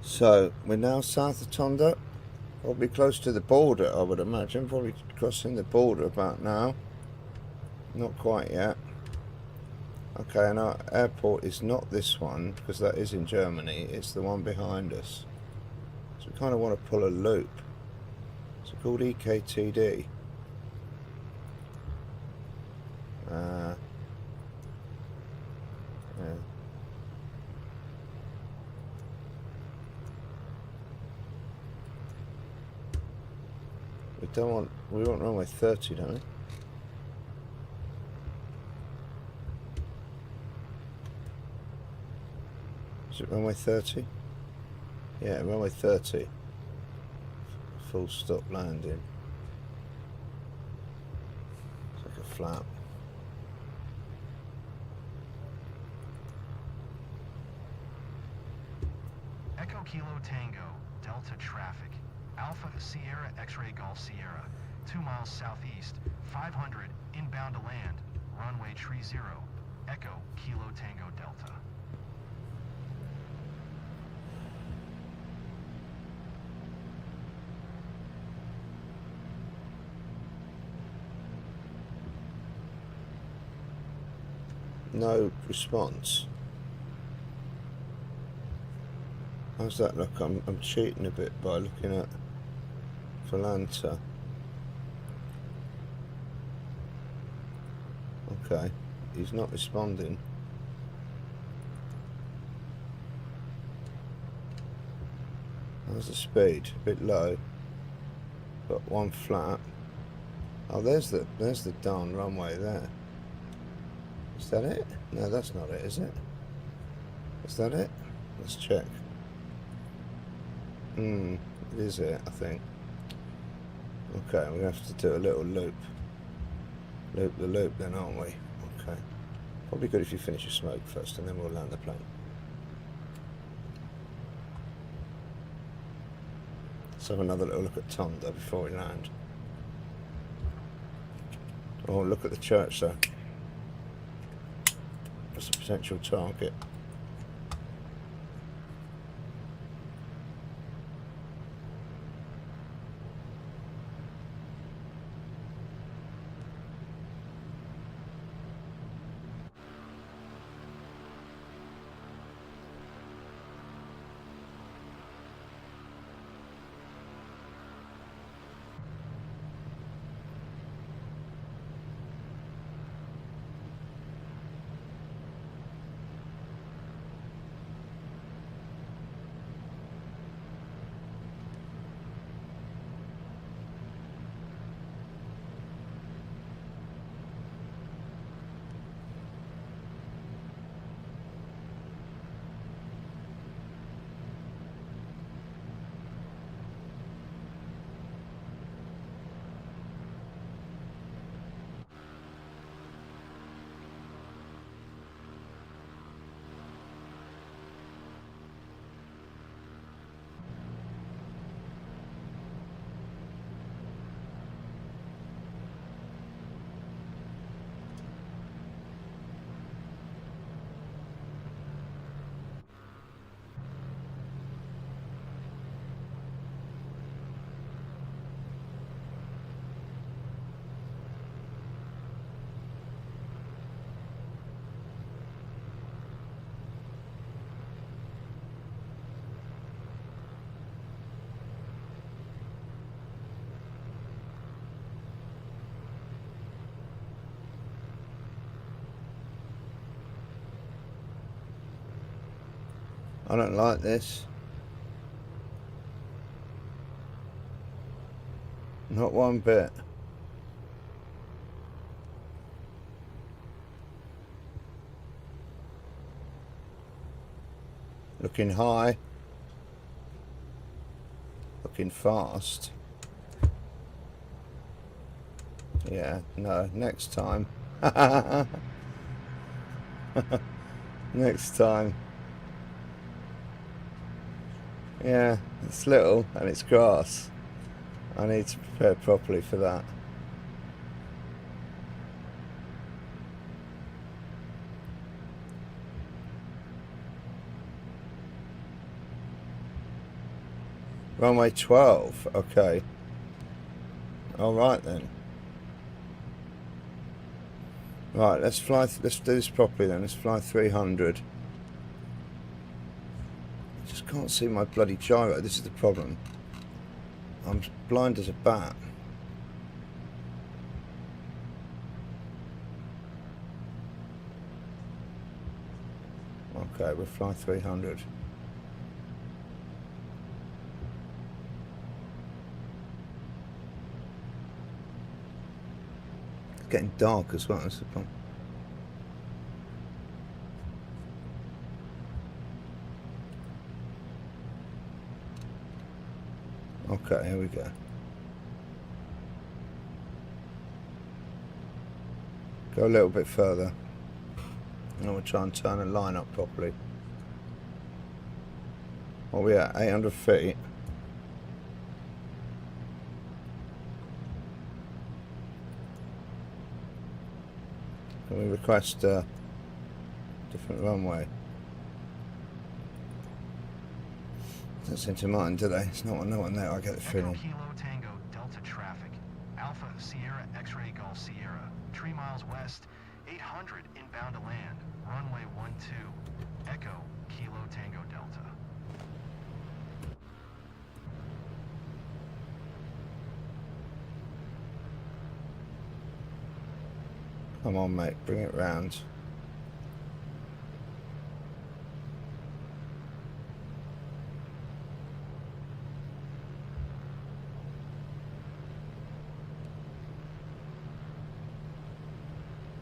So we're now south of Tonda, probably close to the border, I would imagine. Probably crossing the border about now. Not quite yet. Okay, and our airport is not this one, because that is in Germany. It's the one behind us. So we kind of want to pull a loop. It's called EKTD. Yeah. We want runway 30, don't we? Is it runway 30? Yeah, runway 30. Full stop landing. It's like a flap. Echo Kilo Tango, Delta traffic. Alpha Sierra X-Ray Golf Sierra, 2 miles southeast, 500, inbound to land, runway tree 0, Echo Kilo Tango Delta. No response. How's that look? I'm cheating a bit by looking at Volanta. Okay, he's not responding. How's the speed? A bit low. Got one flat. Oh, there's the darn runway there. Is that it? No, that's not it, is it? Is that it? Let's check. It is it, I think. Okay, we have to do a little loop. Loop the loop then, aren't we? Okay. Probably good if you finish your smoke first and then we'll land the plane. Let's have another little look at Tonda before we land. Oh, look at the church though. That's a potential target. I don't like this. Not one bit. Looking high. Looking fast. Yeah, no, next time. Next time. Yeah, it's little and it's grass. I need to prepare properly for that. Runway 12, okay. Alright then. Right, let's fly, let's do this properly then. Let's fly 300. I just can't see my bloody gyro, this is the problem. I'm blind as a bat. Okay, we'll fly 300. It's getting dark as well, that's the problem. Okay, here we go. Go a little bit further. And we'll try and turn and line up properly. What are we at? 800 feet. Can we request a different runway? Doesn't seem to mind, do they? It's not no one there, I get the feeling. Echo Kilo Tango Delta traffic. Alpha Sierra X-ray Golf Sierra. 3 miles west. 800 inbound to land. Runway 12. Echo Kilo Tango Delta. Come on, mate, bring it round.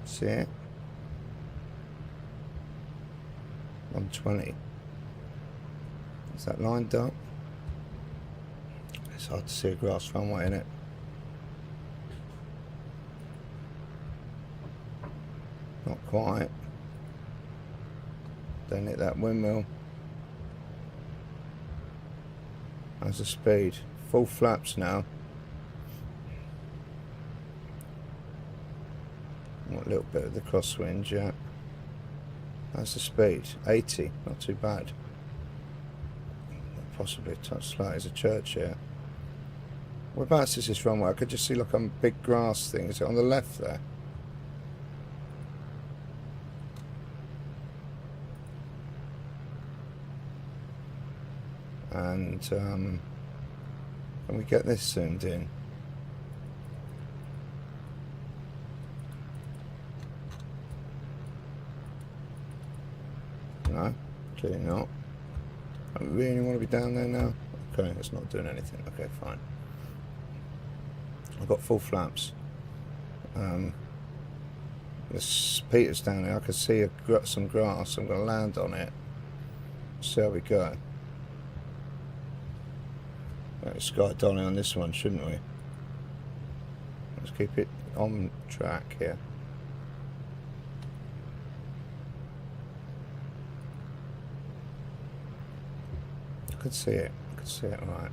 See it? 120. Is that lined up? It's hard to see a grass runway in it. Not quite. Don't hit that windmill. How's the speed? Full flaps now. A little bit of the crosswind, yeah. How's the speed? 80, not too bad. Possibly a touch slight as a church here. Whereabouts is this runway? I could just see like a big grass thing. Is it on the left there? And can we get this zoomed in? No, clearly not. I really want to be down there now. Okay, it's not doing anything. Okay, fine. I've got full flaps. There's Peter's down there. I can see some grass. I'm going to land on it. See how we go. Sky dolly on this one, shouldn't we? Let's keep it on track here. I could see it. I could see it right.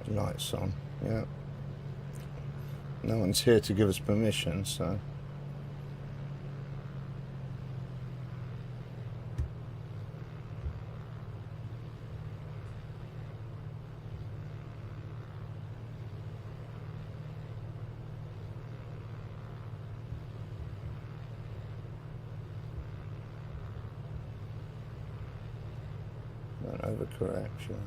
The lights on. Yeah. No one's here to give us permission, so. Overcorrection.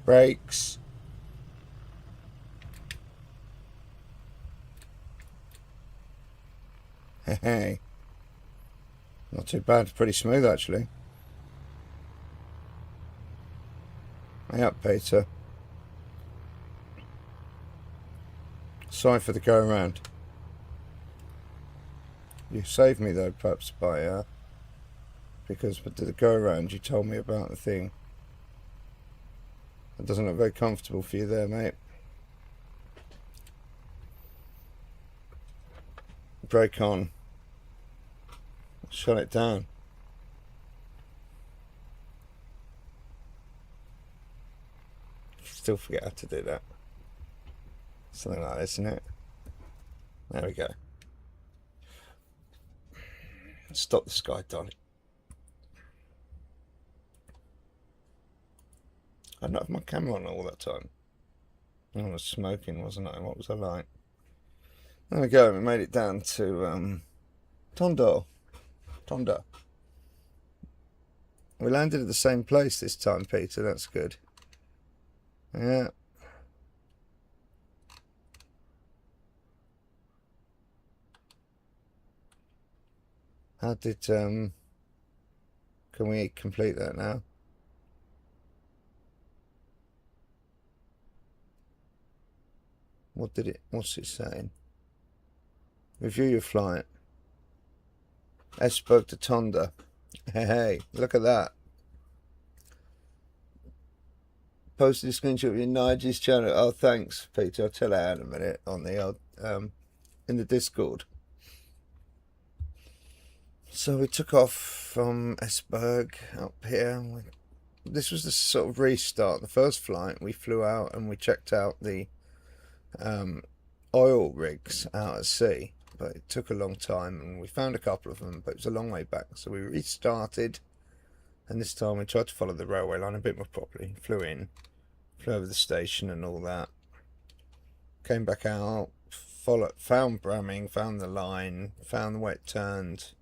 Brakes. Hey. Not too bad. Pretty smooth, actually. Hey up, Peter. Sorry for the go around. You saved me though, perhaps by because with the go around you told me about the thing. It doesn't look very comfortable for you there, mate. Brake on. Shut it down. Still forget how to do that. Something like this, isn't it? There we go. Stop the sky, darling. I didn't have my camera on all that time. I was smoking, wasn't I? What was I like? There we go. We made it down to Tonda. We landed at the same place this time, Peter. That's good. Yeah. How did can we complete that now? What's it saying? Review your flight. Esberg to Tonda. Hey, look at that. Posted a screenshot of your Nigel's channel. Oh, thanks, Peter. I'll tell her in a minute on the in the Discord. So we took off from Esberg up here. This was the sort of restart. The first flight, we flew out and we checked out the oil rigs out at sea, but it took a long time and we found a couple of them, but it was a long way back. So we restarted, and this time we tried to follow the railway line a bit more properly. Flew in, flew over the station and all that. Came back out, found Bramming, found the line, found the way it turned.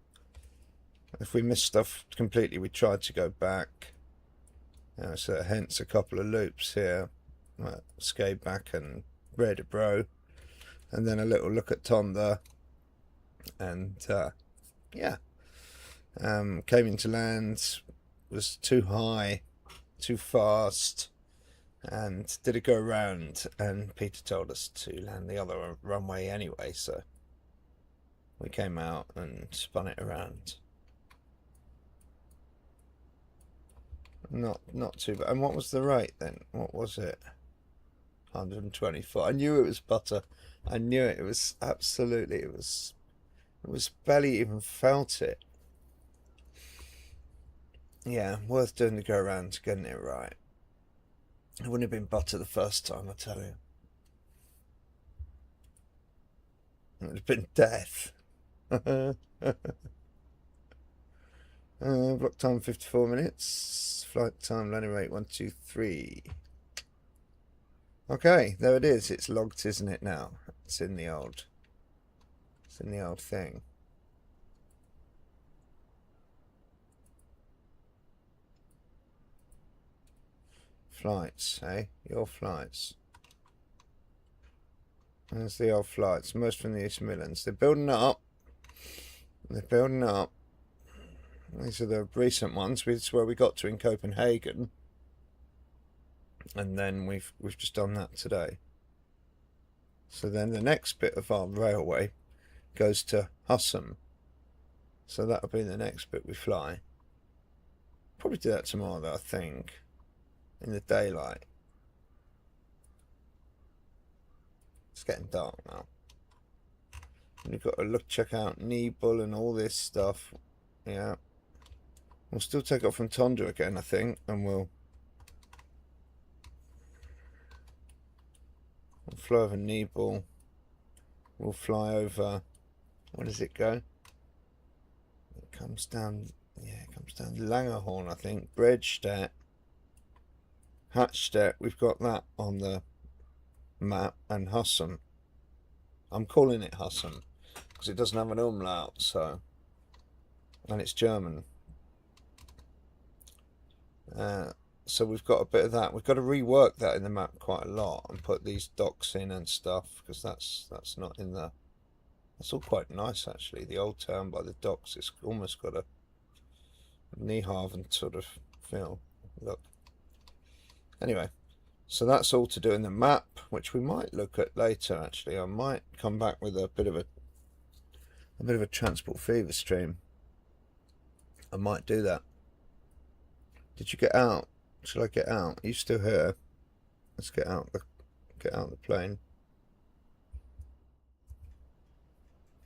If we missed stuff completely, we tried to go back. So hence a couple of loops here. Skate back and Red Bro, and then a little look at Tonda, and yeah, came into land, was too high, too fast, and did a go around, and Peter told us to land the other runway anyway, so we came out and spun it around. Not too bad. And what was the rate then? What was it? 124. I knew it was butter. I knew it. It was absolutely. It was barely even felt it. Yeah, worth doing the go around, getting it right. It wouldn't have been butter the first time, I tell you. It would have been death. Block time 54 minutes. Flight time landing rate 123. Okay, there it is. It's logged, isn't it now? It's in the old thing. Flights, eh? Your flights. There's the old flights, most from the East Midlands. They're building up. They're building up. These are the recent ones. It's where we got to in Copenhagen. And then we've just done that today. So then the next bit of our railway goes to Husum. So that'll be the next bit we fly. Probably do that tomorrow though, I think. In the daylight. It's getting dark now. And we've got to check out Nebel and all this stuff. Yeah. We'll still take off from Tonda again, I think, and we'll fly over Nebel. We'll fly over. Where does it go? It comes down. Yeah, it comes down Langerhorn, I think. Bredstedt, Hatchstedt. We've got that on the map, and Husum. I'm calling it Husum because it doesn't have an umlaut, so, and it's German. So we've got a bit of that. We've got to rework that in the map quite a lot and put these docks in and stuff, because that's not in the. That's all quite nice actually. The old town by the docks, it's almost got a Nyhavn sort of feel. Look. Anyway, so that's all to do in the map, which we might look at later actually. I might come back with a bit of a transport fever stream. I might do that. Did you get out? Shall I get out? Are you still here? Let's get out the plane.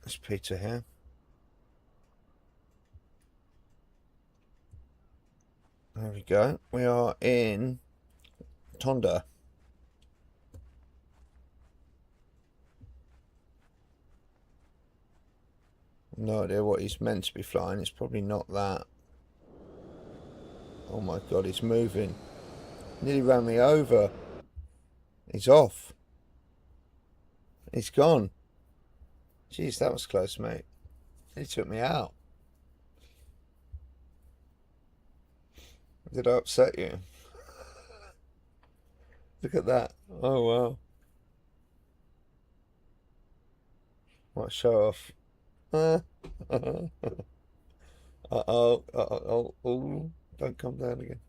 There's Peter here. There we go. We are in Tonda. No idea what he's meant to be flying. It's probably not that. Oh my god, he's moving. Nearly ran me over. He's off. He's gone. Jeez, that was close, mate. He took me out. Did I upset you? Look at that. Oh wow. What a show off. Uh-oh. Oh, don't come down again.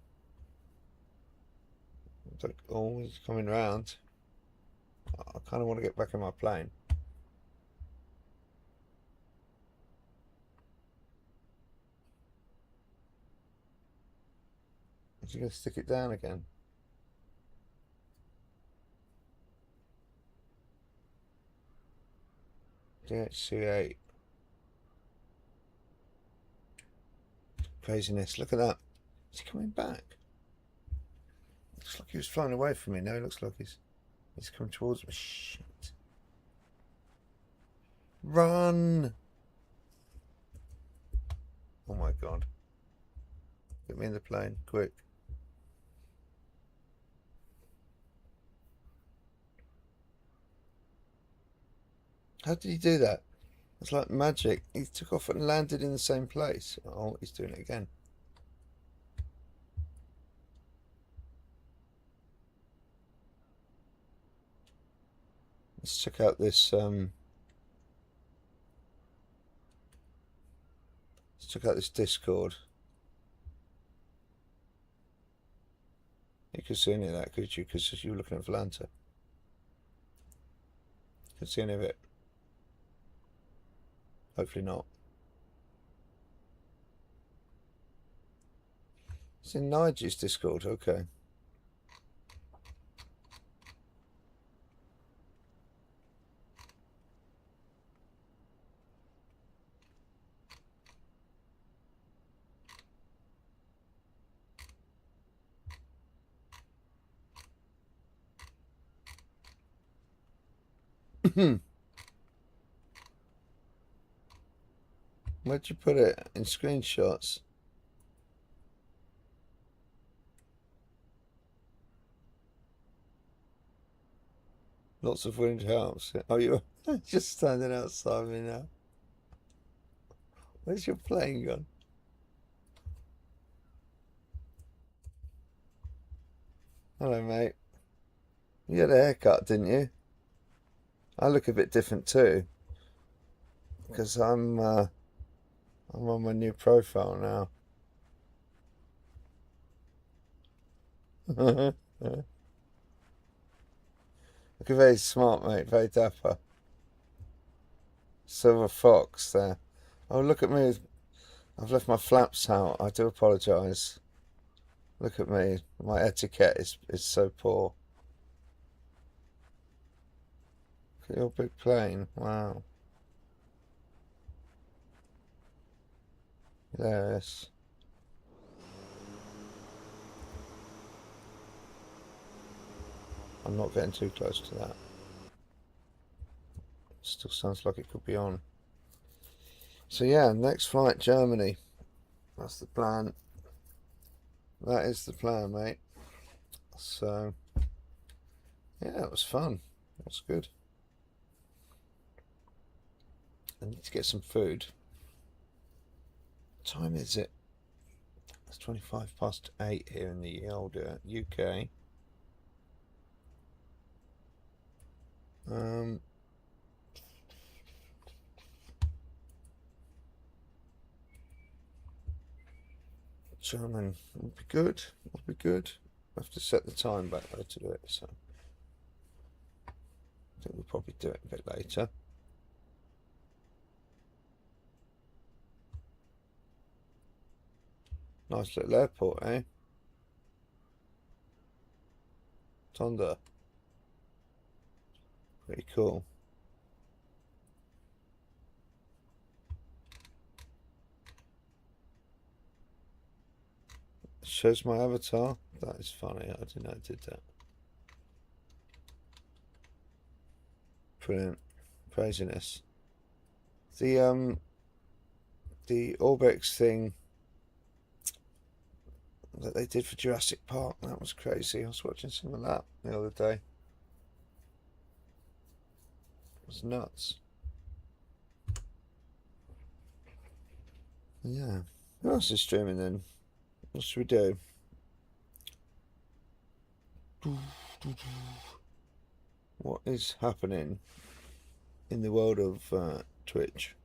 Oh, he's coming round. I kind of want to get back in my plane. Is he going to stick it down again? DHC8. Craziness. Look at that. Is he coming back? Looks like he was flying away from me. Now he looks like he's coming towards me. Shit. Run! Oh my god. Get me in the plane, quick. How did he do that? It's like magic. He took off and landed in the same place. Oh, he's doing it again. Let's check out this Discord. You could see any of that, could you? Because you were looking at Volanta. Could see any of it. Hopefully not. It's in Nigel's Discord, okay. Where'd you put it? In screenshots? Lots of wind helps. Oh, you're just standing outside me now. Where's your plane gone? Hello, mate. You had a haircut, didn't you? I look a bit different too, because I'm on my new profile now. Look very smart, mate. Very dapper. Silver fox there. Oh, look at me. I've left my flaps out. I do apologise. Look at me. My etiquette is so poor. Look at your big plane. Wow. Hilarious. I'm not getting too close to that. Still sounds like it could be on. So yeah, next flight, Germany. That's the plan. That is the plan, mate. So yeah, it was fun. It was good. I need to get some food. What time is it? It's 8:25 here in the older UK. German would be good. Would be good. I have to set the time back though to do it, so I think we'll probably do it a bit later. Nice little airport, eh? Thunder. Pretty cool. It shows my avatar. That is funny. I didn't know it did that. Brilliant. Craziness. The Orbex thing that they did for Jurassic Park, that was crazy. I was watching some of that the other day. It was nuts. Yeah. Who else is streaming then? What should we do? What is happening in the world of Twitch?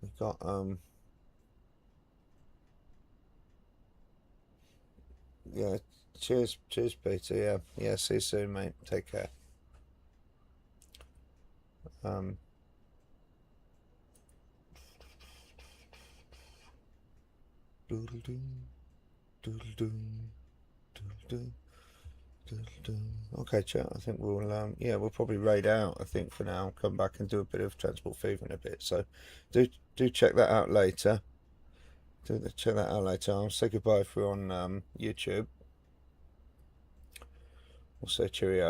We've got yeah, cheers Peter. Yeah, see you soon, mate. Take care. Okay, chat. I think we'll yeah, we'll probably raid out. I think for now, come back and do a bit of Transport Fever in a bit. So do check that out later. Check that out later. I'll say goodbye if we're on YouTube. We'll say cheerio.